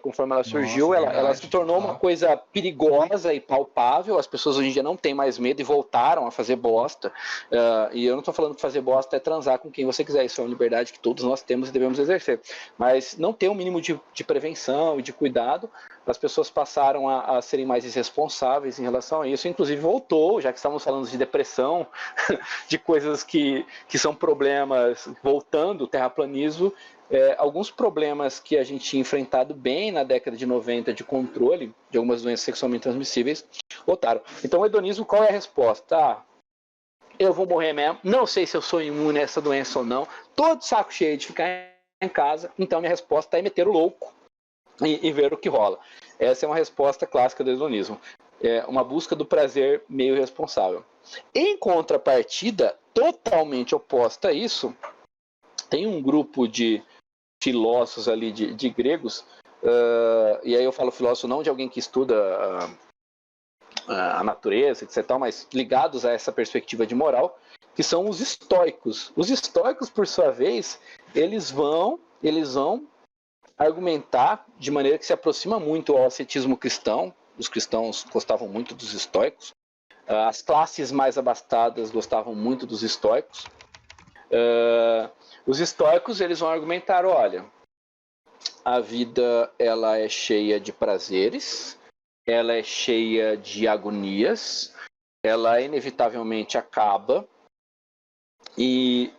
Conforme ela surgiu, ela se tornou uma coisa perigosa e palpável. As pessoas hoje em dia não têm mais medo e voltaram a fazer bosta. E eu não estou falando que fazer bosta é transar com quem você quiser. Isso é uma liberdade que todos nós temos e devemos exercer. Mas não ter um mínimo de prevenção e de cuidado, as pessoas passaram a serem mais irresponsáveis em relação a isso. Inclusive voltou, já que estamos falando de depressão, de coisas que são problemas, voltando, terraplanismo, alguns problemas que a gente tinha enfrentado bem na década de 90 de controle de algumas doenças sexualmente transmissíveis, voltaram. Então o hedonismo, qual é a resposta? Eu vou morrer mesmo, não sei se eu sou imune a essa doença ou não, tô de saco cheio de ficar em casa, então minha resposta é meter o louco e ver o que rola. Essa é uma resposta clássica do hedonismo. É uma busca do prazer meio responsável. Em contrapartida, totalmente oposta a isso, tem um grupo de filósofos ali, de gregos, e aí eu falo filósofo não de alguém que estuda a natureza, etc., mas ligados a essa perspectiva de moral, que são os estoicos. Os estoicos, por sua vez, eles vão argumentar de maneira que se aproxima muito ao ascetismo cristão. Os cristãos gostavam muito dos estoicos, as classes mais abastadas gostavam muito dos estoicos. Os estoicos, eles vão argumentar, olha, a vida ela é cheia de prazeres, ela é cheia de agonias, ela inevitavelmente acaba e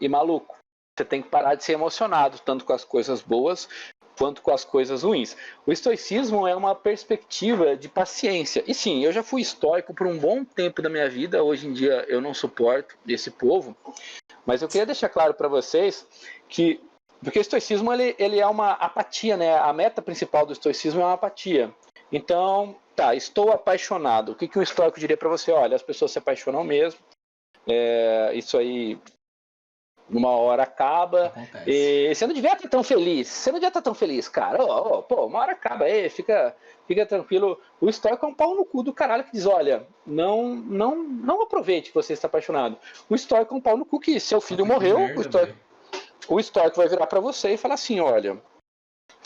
maluco, você tem que parar de ser emocionado, tanto com as coisas boas quanto com as coisas ruins. O estoicismo é uma perspectiva de paciência. E sim, eu já fui estoico por um bom tempo da minha vida, hoje em dia eu não suporto esse povo, mas eu queria deixar claro para vocês que, porque o estoicismo ele é uma apatia, né? A meta principal do estoicismo é uma apatia. Então, estou apaixonado. O que um estoico diria para você? Olha, as pessoas se apaixonam mesmo. Isso aí, uma hora acaba. E você não devia estar tão feliz. Você não devia estar tão feliz, cara. Uma hora acaba aí, fica tranquilo. O estoico é um pau no cu do caralho que diz, olha, não aproveite que você está apaixonado. O estoico é um pau no cu que seu filho morreu, o estoico vai virar para você e falar assim, olha,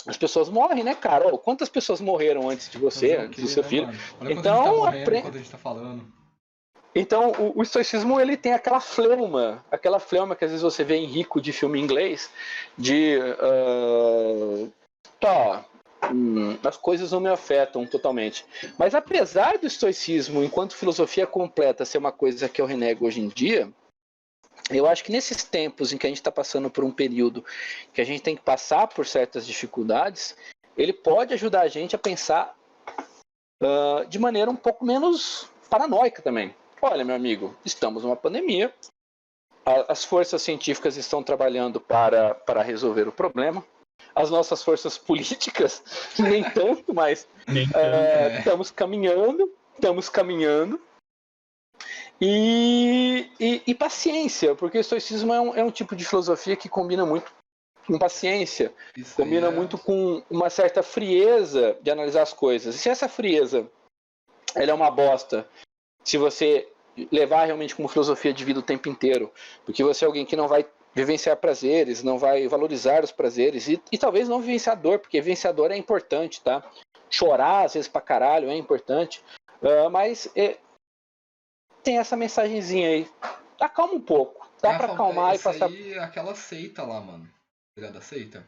as pessoas morrem, né, cara? Quantas pessoas morreram antes de você, antes do seu filho? Olha então, a gente tá falando. Então, o estoicismo, ele tem aquela fleuma que às vezes você vê em rico de filme inglês, de as coisas não me afetam totalmente. Mas apesar do estoicismo, enquanto filosofia completa, ser uma coisa que eu renego hoje em dia, eu acho que nesses tempos em que a gente está passando por um período que a gente tem que passar por certas dificuldades, ele pode ajudar a gente a pensar de maneira um pouco menos paranoica também. Olha, meu amigo, estamos numa pandemia, as forças científicas estão trabalhando para resolver o problema, as nossas forças políticas, nem tanto, mas estamos caminhando. E paciência, porque o estoicismo é um tipo de filosofia que combina muito com paciência, combina muito com uma certa frieza de analisar as coisas. E se essa frieza ela é uma bosta, se você levar realmente como filosofia de vida o tempo inteiro, porque você é alguém que não vai vivenciar prazeres, não vai valorizar os prazeres e talvez não vivenciar dor, porque vivenciar dor é importante, tá? Chorar às vezes pra caralho é importante, mas tem essa mensagenzinha aí. Acalma um pouco. Dá pra acalmar e passar. Aí, aquela seita lá, mano. Ligado a seita?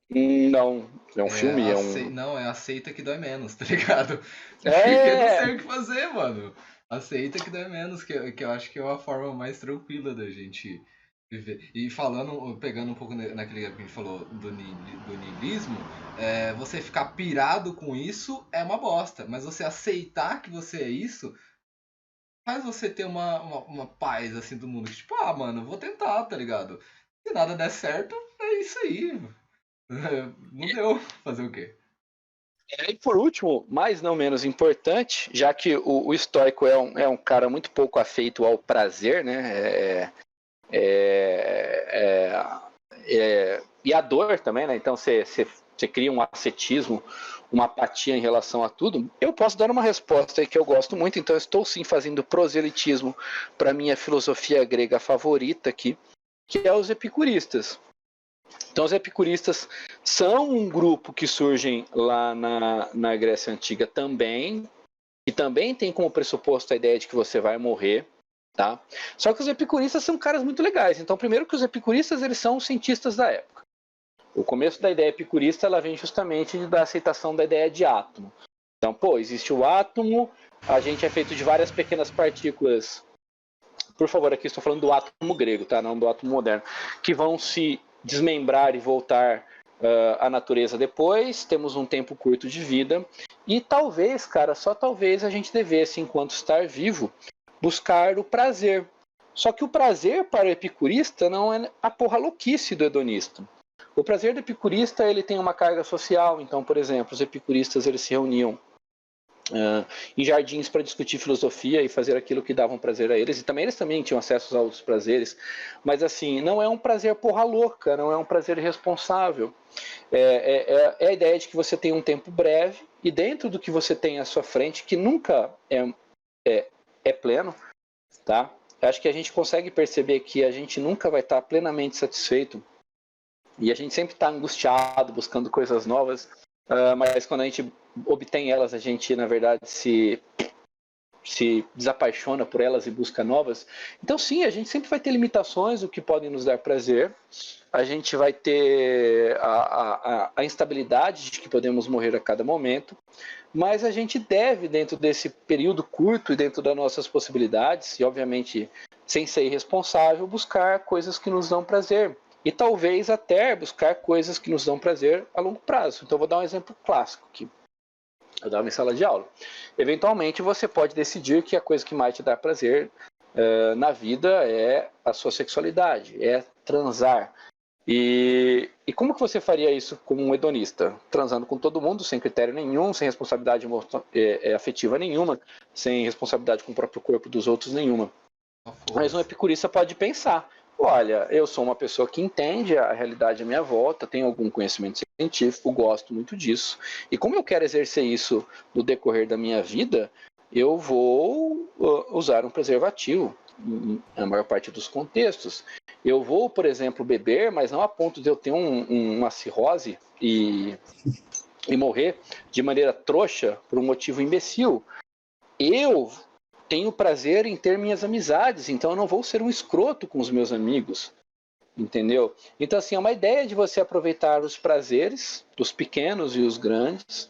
Não, é um filme, Não, é a seita que dói menos, tá ligado? Porque não sei o que fazer, mano. A seita que dói menos, que eu acho que é uma forma mais tranquila da gente viver. E pegando um pouco naquele que a gente falou do niilismo, você ficar pirado com isso é uma bosta. Mas você aceitar que você é isso faz você ter uma paz, assim, do mundo. Tipo, mano, vou tentar, tá ligado? Se nada der certo, é isso aí. Não deu. Fazer o quê? E por último, mas não menos importante, já que o estoico é um cara muito pouco afeito ao prazer, né? E a dor também, né? Então você cria um ascetismo, uma apatia em relação a tudo. Eu posso dar uma resposta aí que eu gosto muito, então eu estou sim fazendo proselitismo para minha filosofia grega favorita aqui, que é os epicuristas. Então os epicuristas são um grupo que surgem lá na Grécia Antiga também, e também tem como pressuposto a ideia de que você vai morrer, tá? Só que os epicuristas são caras muito legais. Então, primeiro que os epicuristas eles são os cientistas da época. O começo da ideia epicurista ela vem justamente da aceitação da ideia de átomo. Então, existe o átomo, a gente é feito de várias pequenas partículas. Por favor, aqui estou falando do átomo grego, tá? Não do átomo moderno, que vão se desmembrar e voltar à natureza depois. Temos um tempo curto de vida e talvez, cara, só talvez a gente devesse, enquanto estar vivo, buscar o prazer. Só que o prazer para o epicurista não é a porra louquice do hedonista. O prazer do epicurista ele tem uma carga social. Então, por exemplo, os epicuristas eles se reuniam em jardins para discutir filosofia e fazer aquilo que davam prazer a eles, e também eles também tinham acesso a outros prazeres, mas assim, não é um prazer porra louca, não é um prazer irresponsável, é a ideia de que você tem um tempo breve, e dentro do que você tem à sua frente, que nunca é pleno, tá? Acho que a gente consegue perceber que a gente nunca vai estar plenamente satisfeito, e a gente sempre está angustiado, buscando coisas novas, mas quando a gente obtém elas, a gente, na verdade, se desapaixona por elas e busca novas. Então, sim, a gente sempre vai ter limitações, o que podem nos dar prazer. A gente vai ter a instabilidade de que podemos morrer a cada momento. Mas a gente deve, dentro desse período curto e dentro das nossas possibilidades, e obviamente sem ser irresponsável, buscar coisas que nos dão prazer. E talvez até buscar coisas que nos dão prazer a longo prazo. Então, eu vou dar um exemplo clássico aqui. Eu dava em sala de aula. Eventualmente, você pode decidir que a coisa que mais te dá prazer na vida é a sua sexualidade, é transar. E como que você faria isso como um hedonista? Transando com todo mundo, sem critério nenhum, sem responsabilidade afetiva nenhuma, sem responsabilidade com o próprio corpo dos outros nenhuma. Mas um epicurista pode pensar: olha, eu sou uma pessoa que entende a realidade à minha volta, tenho algum conhecimento científico, gosto muito disso. E como eu quero exercer isso no decorrer da minha vida, eu vou usar um preservativo, na maior parte dos contextos. Eu vou, por exemplo, beber, mas não a ponto de eu ter uma cirrose e morrer de maneira trouxa por um motivo imbecil. Eu tenho prazer em ter minhas amizades, então eu não vou ser um escroto com os meus amigos, entendeu? Então, assim, é uma ideia de você aproveitar os prazeres, os pequenos e os grandes,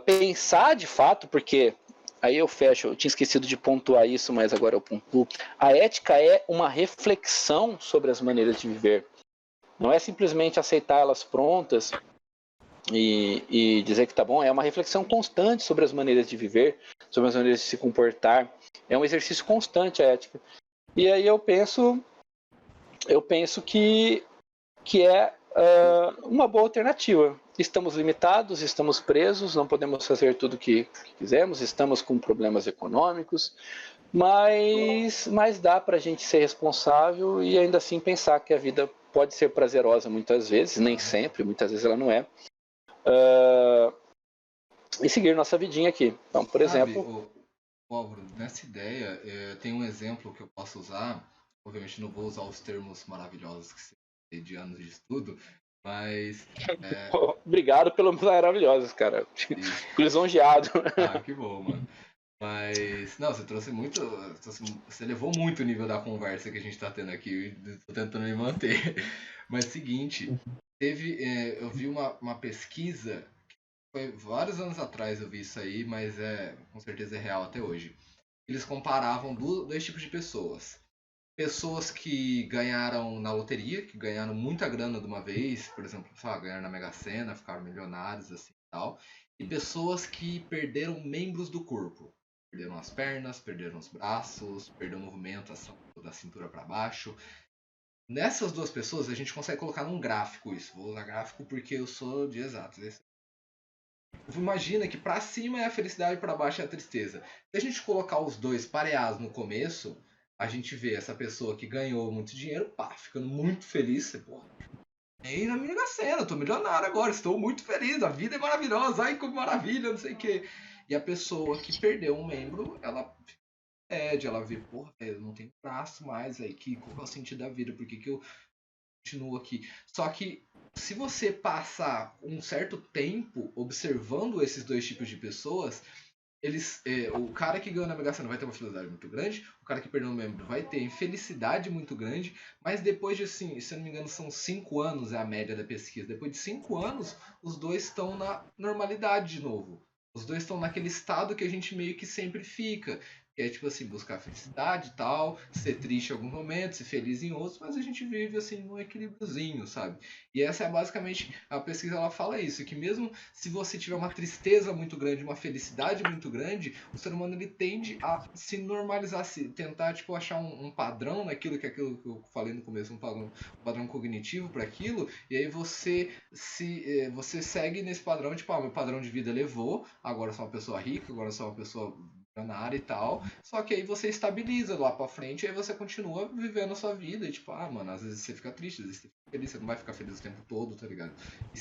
pensar de fato, porque aí eu fecho, eu tinha esquecido de pontuar isso, mas agora eu pontuo. A ética é uma reflexão sobre as maneiras de viver. Não é simplesmente aceitar elas prontas e dizer que tá bom, é uma reflexão constante sobre as maneiras de viver, sobre as maneiras de se comportar. É um exercício constante a ética. E aí eu penso que é uma boa alternativa. Estamos limitados, estamos presos, não podemos fazer tudo o que quisermos, estamos com problemas econômicos, mas dá para a gente ser responsável e ainda assim pensar que a vida pode ser prazerosa muitas vezes, nem sempre, muitas vezes ela não é, e seguir nossa vidinha aqui. Então, por exemplo... Álvaro, nessa ideia, tem um exemplo que eu posso usar, obviamente não vou usar os termos maravilhosos que você tem de anos de estudo, mas... Obrigado pelos maravilhosos, cara. Fico lisonjeado. Ah, que bom, mano. Mas, não, você trouxe muito, você elevou muito o nível da conversa que a gente tá tendo aqui, tô tentando me manter. Mas, seguinte, eu vi uma pesquisa, foi vários anos atrás eu vi isso aí, mas com certeza é real até hoje. Eles comparavam dois tipos de pessoas. Pessoas que ganharam na loteria, que ganharam muita grana de uma vez, por exemplo, ganharam na Mega Sena, ficaram milionários assim e tal. E pessoas que perderam membros do corpo. Perderam as pernas, perderam os braços, perderam a movimentação da cintura para baixo. Nessas duas pessoas a gente consegue colocar num gráfico isso. Vou usar gráfico porque eu sou de exatos. Imagina que para cima é a felicidade e para baixo é a tristeza. Se a gente colocar os dois pareados no começo, a gente vê essa pessoa que ganhou muito dinheiro, ficando muito feliz, porra. E na Mega Sena, tô milionário agora, estou muito feliz, a vida é maravilhosa, ai que maravilha, não sei o quê. E a pessoa que perdeu um membro, ela vê, porra, eu não tenho braço mais, aí, qual é o sentido da vida, por que eu continuo aqui? Só que se você passar um certo tempo observando esses dois tipos de pessoas, o cara que ganhou na Mega Sena vai ter uma felicidade muito grande, o cara que perdeu um membro vai ter infelicidade muito grande, mas depois de, assim, se eu não me engano, são 5 anos é a média da pesquisa. Depois de 5 anos, os dois estão na normalidade de novo. Os dois estão naquele estado que a gente meio que sempre fica. Que é tipo assim, buscar felicidade e tal, ser triste em alguns momentos, ser feliz em outros, mas a gente vive assim num equilíbriozinho, sabe? E essa é basicamente, a pesquisa ela fala isso, que mesmo se você tiver uma tristeza muito grande, uma felicidade muito grande, o ser humano ele tende a se normalizar, tentar tipo achar um padrão naquilo que eu falei no começo, um padrão cognitivo para aquilo, e aí você segue nesse padrão, tipo, meu padrão de vida elevou, agora eu sou uma pessoa rica, agora eu sou uma pessoa milionária e tal, só que aí você estabiliza lá pra frente e aí você continua vivendo a sua vida e tipo, mano, às vezes você fica triste, às vezes você fica feliz, você não vai ficar feliz o tempo todo, tá ligado?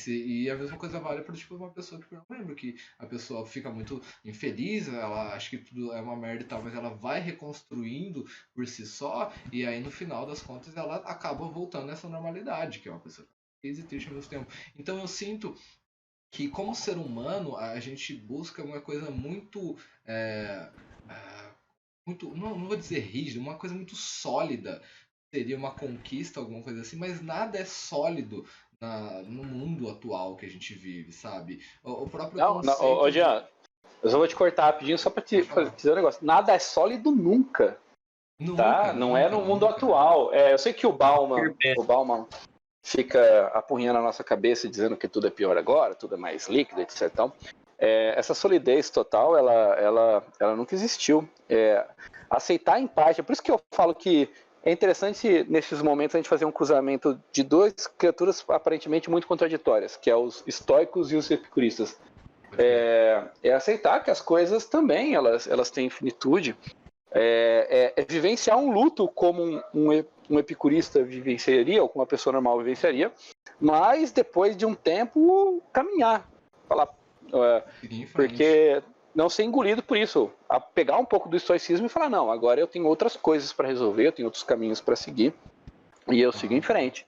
E a mesma coisa vale pra tipo uma pessoa que eu não lembro, que a pessoa fica muito infeliz, ela acha que tudo é uma merda e tal, mas ela vai reconstruindo por si só e aí no final das contas ela acaba voltando nessa normalidade, que é uma pessoa feliz e triste ao mesmo tempo. Então eu sinto que como ser humano a gente busca uma coisa muito muito, não vou dizer rígida, uma coisa muito sólida. Seria uma conquista, alguma coisa assim, mas nada é sólido no mundo atual que a gente vive, sabe? O próprio conceito... Ô, Jean, eu só vou te cortar rapidinho só pra te dizer um negócio. Nada é sólido nunca. Tá? Não é no mundo atual. Eu sei que o Bauman fica apurrinhando a nossa cabeça dizendo que tudo é pior agora, tudo é mais líquido, etc. Então, essa solidez total, ela nunca existiu. Aceitar em parte, é por isso que eu falo que é interessante nesses momentos a gente fazer um cruzamento de duas criaturas aparentemente muito contraditórias, que é os estoicos e os epicuristas. Aceitar que as coisas também elas têm finitude. Vivenciar um luto como um epicurista vivenciaria, ou como uma pessoa normal vivenciaria, mas depois de um tempo caminhar, falar, porque não ser engolido por isso, a pegar um pouco do estoicismo e falar, não, agora eu tenho outras coisas para resolver, eu tenho outros caminhos para seguir, e eu sigo em frente.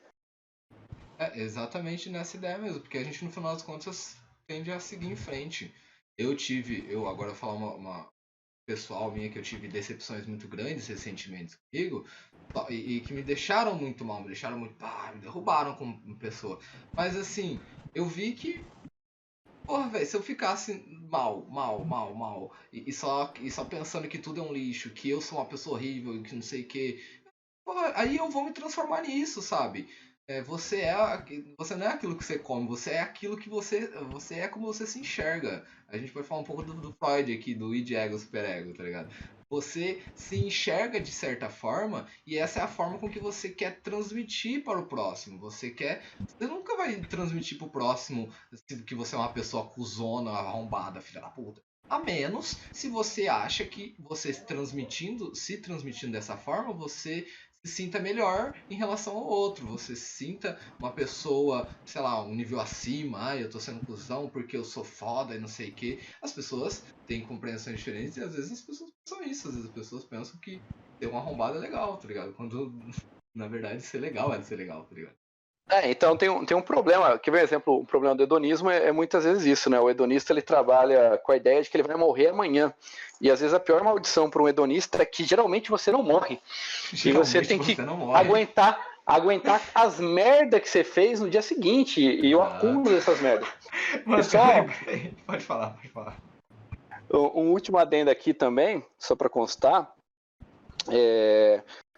Exatamente nessa ideia mesmo, porque a gente no final das contas tende a seguir em frente. Eu agora vou falar uma pessoal minha, que eu tive decepções muito grandes recentemente comigo e que me deixaram muito mal, me derrubaram como pessoa. Mas assim, eu vi que, porra, velho, se eu ficasse mal e só pensando que tudo é um lixo, que eu sou uma pessoa horrível, que não sei o que, porra, aí eu vou me transformar nisso, sabe? Você não é aquilo que você come, você é aquilo que você é como você se enxerga. A gente pode falar um pouco do Freud aqui, do id, ego, superego, tá ligado? Você se enxerga de certa forma e essa é a forma com que você quer transmitir para o próximo. Você nunca vai transmitir para o próximo que você é uma pessoa cuzona, arrombada, filha da puta. A menos se você acha que você se transmitindo dessa forma, você se sinta melhor em relação ao outro. Você se sinta uma pessoa, sei lá, um nível acima. Eu tô sendo cuzão porque eu sou foda e não sei o que. As pessoas têm compreensões diferentes e às vezes as pessoas pensam isso. Às vezes as pessoas pensam que ter uma arrombada é legal, tá ligado? Quando, na verdade, ser legal é ser legal, tá ligado? Então tem um problema, que por exemplo, o problema do hedonismo é muitas vezes isso, né? O hedonista ele trabalha com a ideia de que ele vai morrer amanhã. E às vezes a pior maldição para um hedonista é que geralmente você não morre. E você tem que aguentar as merdas que você fez no dia seguinte e o acúmulo dessas merdas. Mas só... Pode falar. Um último adendo aqui também, só para constar,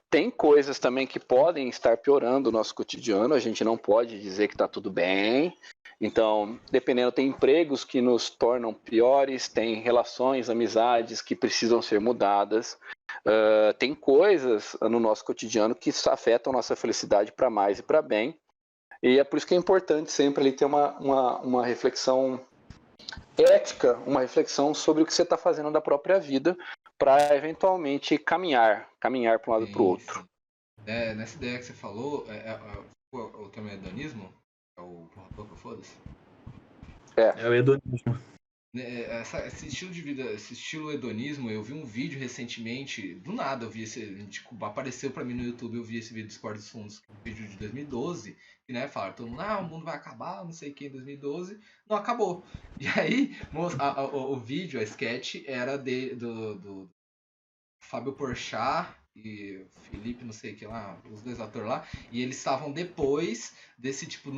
tem coisas também que podem estar piorando o nosso cotidiano, a gente não pode dizer que está tudo bem. Então, dependendo, tem empregos que nos tornam piores, tem relações, amizades que precisam ser mudadas. Tem coisas no nosso cotidiano que afetam a nossa felicidade para mais e para bem. E é por isso que é importante sempre ali ter uma reflexão ética, uma reflexão sobre o que você está fazendo da própria vida, para eventualmente caminhar para um lado para o outro. Nessa ideia que você falou, o termo hedonismo? É o foda-se? É o hedonismo. Esse estilo de vida, esse estilo hedonismo, eu vi um vídeo recentemente, do nada eu vi apareceu pra mim no YouTube, eu vi esse vídeo do Discord dos Fundos, um vídeo de 2012, que né, falaram, todo mundo, o mundo vai acabar, não sei o que, em 2012, não acabou. E aí, o vídeo, a sketch, era do Fábio Porchat e Felipe, não sei o que lá, os dois atores lá, e eles estavam depois desse tipo,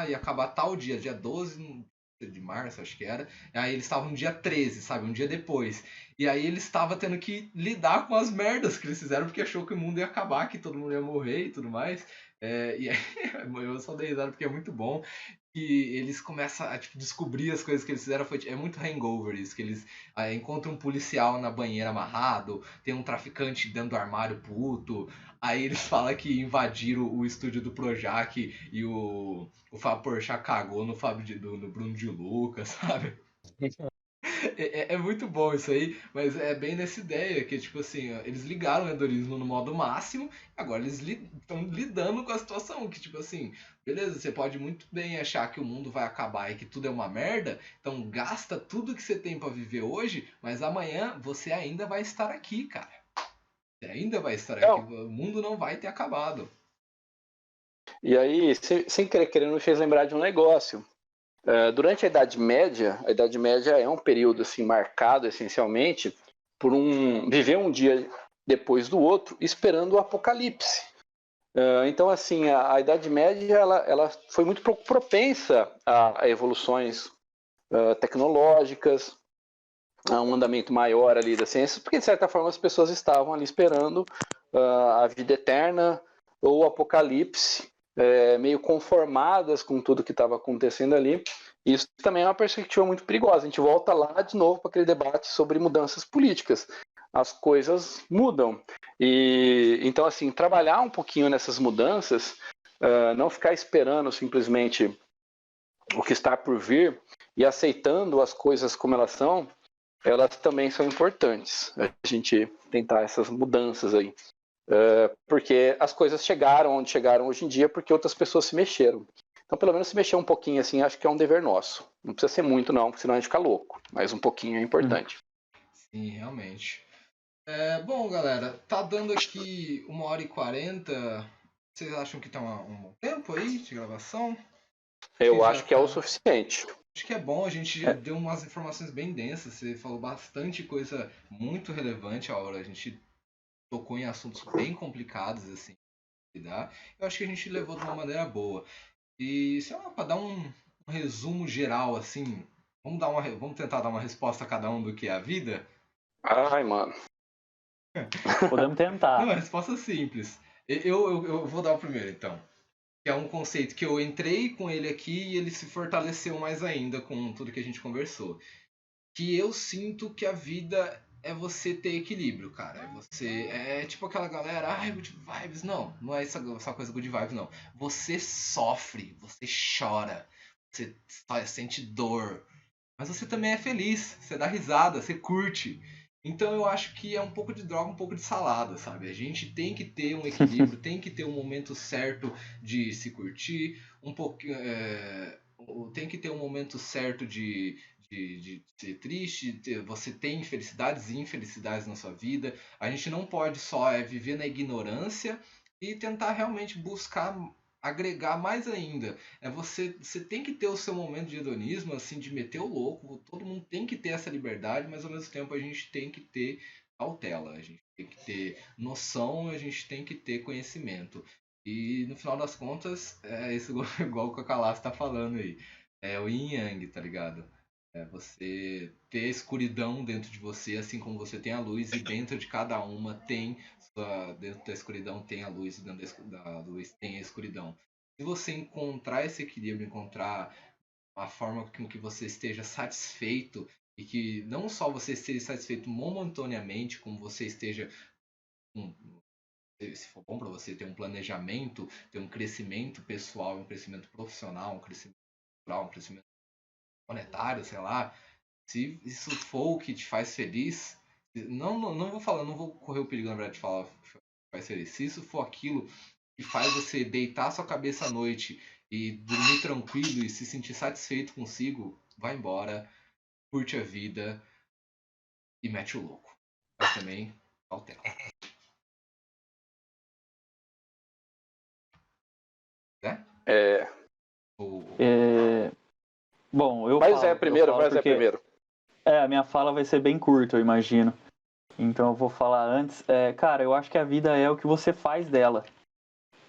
ia acabar tal dia 12 de março, acho que era, e aí eles estavam no dia 13, sabe, um dia depois, e aí eles estavam tendo que lidar com as merdas que eles fizeram, porque achou que o mundo ia acabar, que todo mundo ia morrer e tudo mais, e aí, eu só dei risada porque é muito bom, que eles começam a descobrir as coisas que eles fizeram. É muito Hangover isso, que eles encontram um policial na banheira amarrado, tem um traficante dentro do armário puto, aí eles falam que invadiram o estúdio do Projac e o Fábio Porchat cagou no Bruno de Lucas, sabe? É muito bom isso aí, mas é bem nessa ideia que, tipo assim, eles ligaram o hedonismo no modo máximo, agora eles estão lidando com a situação, que, tipo assim, beleza, você pode muito bem achar que o mundo vai acabar e que tudo é uma merda, então gasta tudo que você tem pra viver hoje, mas amanhã você ainda vai estar aqui, cara. Você ainda vai estar aqui, o mundo não vai ter acabado. E aí, sem querer, me fez lembrar de um negócio. Durante a Idade Média é um período assim marcado essencialmente por viver um dia depois do outro, esperando o apocalipse. Então, assim, a Idade Média ela foi muito propensa a evoluções tecnológicas, a um andamento maior ali da ciência, porque de certa forma as pessoas estavam ali esperando a vida eterna ou o apocalipse, meio conformadas com tudo que estava acontecendo ali. Isso também é uma perspectiva muito perigosa. A gente volta lá de novo para aquele debate sobre mudanças políticas. As coisas mudam. E então, assim, trabalhar um pouquinho nessas mudanças, não ficar esperando simplesmente o que está por vir e aceitando as coisas como elas são, elas também são importantes. A gente tentar essas mudanças aí. Porque as coisas chegaram onde chegaram hoje em dia porque outras pessoas se mexeram. Então, pelo menos se mexer um pouquinho assim, acho que é um dever nosso. Não precisa ser muito, não, porque senão a gente fica louco. Mas um pouquinho é importante. Sim, realmente. Bom, galera, tá dando aqui 1h40. Vocês acham que tá um bom tempo aí de gravação? Eu acho que é o suficiente. Acho que é bom, a gente deu umas informações bem densas. Você falou bastante coisa muito relevante, Aura. A gente tocou em assuntos bem complicados, assim, de lidar. Eu acho que a gente levou de uma maneira boa. E, sei lá, para dar um resumo geral, assim, vamos tentar dar uma resposta a cada um do que é a vida? Ai, mano. Podemos tentar. Não, é resposta simples. Eu vou dar o primeiro, então. Que é um conceito que eu entrei com ele aqui e ele se fortaleceu mais ainda com tudo que a gente conversou. Que eu sinto que a vida é você ter equilíbrio, cara. É tipo aquela galera, ai, good vibes. Não é essa coisa good vibes, não. Você sofre, você chora, você sente dor, mas você também é feliz, você dá risada, você curte. Então eu acho que é um pouco de droga, um pouco de salada, sabe? A gente tem que ter um equilíbrio, tem que ter um momento certo de se curtir, um pouquinho, tem que ter um momento certo de ser triste, você tem felicidades e infelicidades na sua vida. A gente não pode só viver na ignorância e tentar realmente buscar agregar mais ainda. Você tem que ter o seu momento de hedonismo, assim, de meter o louco. Todo mundo tem que ter essa liberdade, mas ao mesmo tempo a gente tem que ter cautela, a gente tem que ter noção, a gente tem que ter conhecimento. E no final das contas, é isso igual o Cacalás está falando aí. É o yin yang, tá ligado? É você ter a escuridão dentro de você, assim como você tem a luz, e dentro de cada uma tem dentro da escuridão tem a luz, e dentro da luz tem a escuridão. Se você encontrar esse equilíbrio, encontrar a forma com que você esteja satisfeito, e que não só você esteja satisfeito momentaneamente, como você esteja, se for bom para você, ter um planejamento, ter um crescimento pessoal, um crescimento profissional, um crescimento cultural, um crescimento monetário, sei lá, se isso for o que te faz feliz, não vou falar, não vou correr o perigo, na verdade, de falar que te faz feliz. Se isso for aquilo que faz você deitar sua cabeça à noite e dormir tranquilo e se sentir satisfeito consigo, vai embora, curte a vida e mete o louco. Mas também cautela. Né? Ou... Bom, eu Vai o falo. Zé primeiro, eu vai o falo Zé porque primeiro. a minha fala vai ser bem curta, eu imagino. Então eu vou falar antes. Cara, eu acho que a vida é o que você faz dela,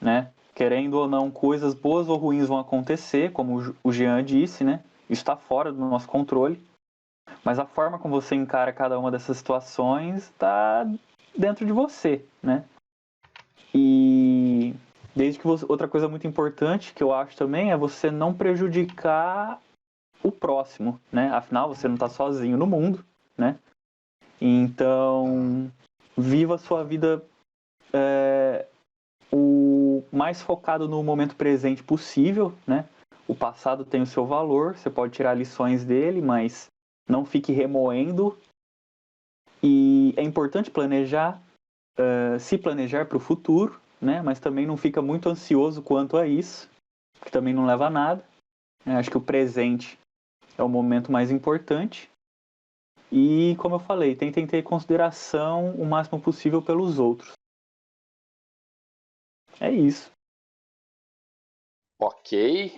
né? Querendo ou não, coisas boas ou ruins vão acontecer, como o Jean disse, né? Isso está fora do nosso controle. Mas a forma como você encara cada uma dessas situações está dentro de você, né? E desde que outra coisa muito importante que eu acho também é você não prejudicar o próximo, né? Afinal, você não está sozinho no mundo, né? Então, viva a sua vida o mais focado no momento presente possível, né? O passado tem o seu valor, você pode tirar lições dele, mas não fique remoendo. E é importante planejar, se planejar para o futuro, né? Mas também não fica muito ansioso quanto a isso, que também não leva a nada. Acho que o presente é o momento mais importante. E, como eu falei, tentem ter consideração o máximo possível pelos outros. É isso. Ok.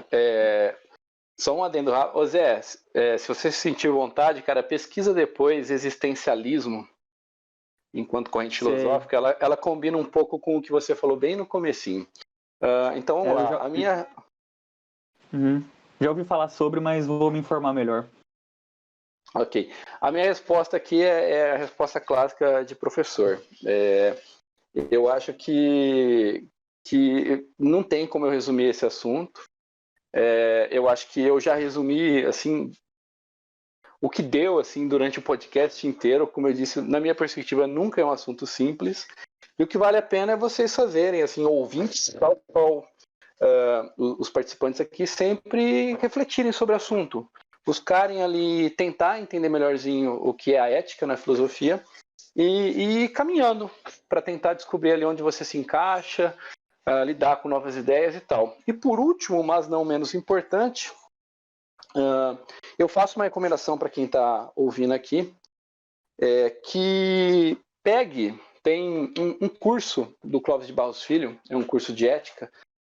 Só um adendo rápido. Ô Zé, se você se sentir vontade, cara, pesquisa depois existencialismo enquanto corrente filosófica. Ela combina um pouco com o que você falou bem no comecinho. Então vamos lá. A minha... Já ouvi falar sobre, mas vou me informar melhor. Ok. A minha resposta aqui é a resposta clássica de professor. Eu acho que não tem como eu resumir esse assunto. Eu acho que eu já resumi assim o que deu assim durante o podcast inteiro. Como eu disse, na minha perspectiva, nunca é um assunto simples. E o que vale a pena é vocês fazerem, assim, ouvintes, tal qual os participantes aqui, sempre refletirem sobre o assunto. Buscarem ali, tentar entender melhorzinho o que é a ética na filosofia e ir caminhando para tentar descobrir ali onde você se encaixa, lidar com novas ideias e tal. E por último, mas não menos importante, eu faço uma recomendação para quem está ouvindo aqui, que tem um curso do Clóvis de Barros Filho, é um curso de ética,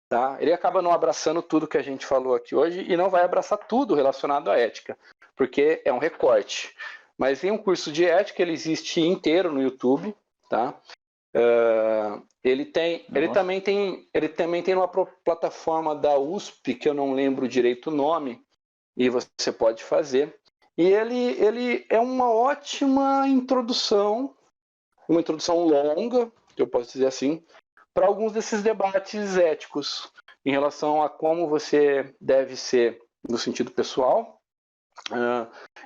tá? Ele acaba não abraçando tudo que a gente falou aqui hoje e não vai abraçar tudo relacionado à ética, porque é um recorte. Mas tem um curso de ética, ele existe inteiro no YouTube, tá? Ele também tem uma plataforma da USP, que eu não lembro direito o nome, e você pode fazer. E ele é uma ótima introdução, uma introdução longa, que eu posso dizer assim, para alguns desses debates éticos em relação a como você deve ser no sentido pessoal,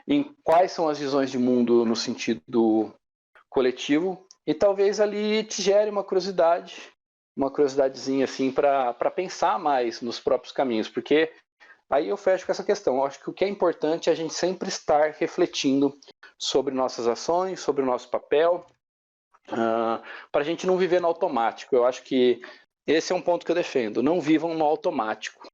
em quais são as visões de mundo no sentido coletivo, e talvez ali te gere uma curiosidadezinha assim para pensar mais nos próprios caminhos, porque aí eu fecho com essa questão. Eu acho que o que é importante é a gente sempre estar refletindo sobre nossas ações, sobre o nosso papel, para a gente não viver no automático. Eu acho que esse é um ponto que eu defendo. Não vivam no automático.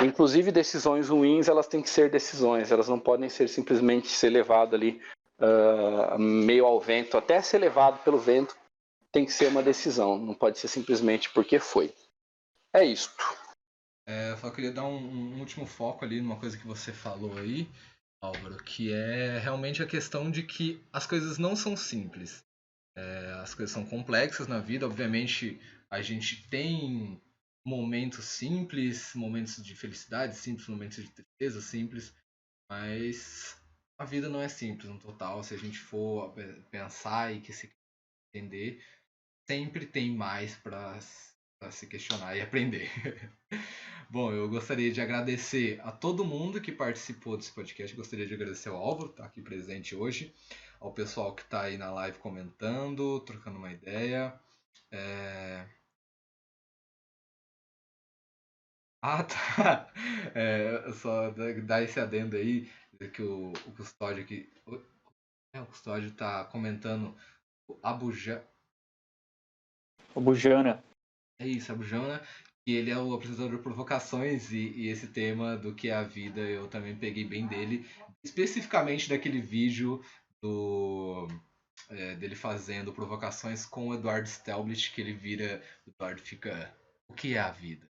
Inclusive, decisões ruins, elas têm que ser decisões. Elas não podem ser simplesmente ser levado ali meio ao vento. Até ser levado pelo vento tem que ser uma decisão. Não pode ser simplesmente porque foi. É isto. Eu só queria dar um último foco ali numa coisa que você falou aí, Álvaro, que é realmente a questão de que as coisas não são simples. As coisas são complexas na vida. Obviamente, a gente tem momentos simples, momentos de felicidade simples, momentos de tristeza simples, mas a vida não é simples no total. Se a gente for pensar e que se entender, sempre tem mais para se questionar e aprender. Bom, eu gostaria de agradecer a todo mundo que participou desse podcast. Gostaria de agradecer ao Álvaro, que está aqui presente hoje, ao pessoal que está aí na live comentando, trocando uma ideia. Ah, tá. Só dar esse adendo aí, que o Custódio aqui. O Custódio está comentando o Abujana. O Bujana. É isso, Abujana. E ele é o apresentador de provocações e esse tema do que é a vida eu também peguei bem dele. Especificamente daquele vídeo dele fazendo provocações com o Eduardo Stelblit, que ele vira. O Eduardo fica. O que é a vida?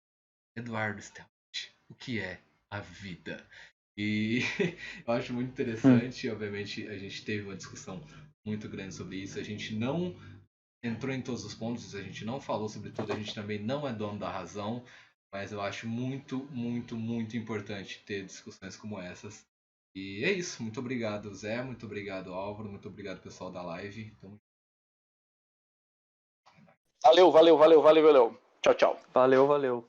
Eduardo Stelblit, o que é a vida? E eu acho muito interessante. Obviamente, a gente teve uma discussão muito grande sobre isso. A gente não entrou em todos os pontos, a gente não falou sobre tudo, a gente também não é dono da razão, mas eu acho muito, muito, muito importante ter discussões como essas. E é isso. Muito obrigado, Zé. Muito obrigado, Álvaro. Muito obrigado, pessoal da live. Valeu. Tchau, tchau. Valeu.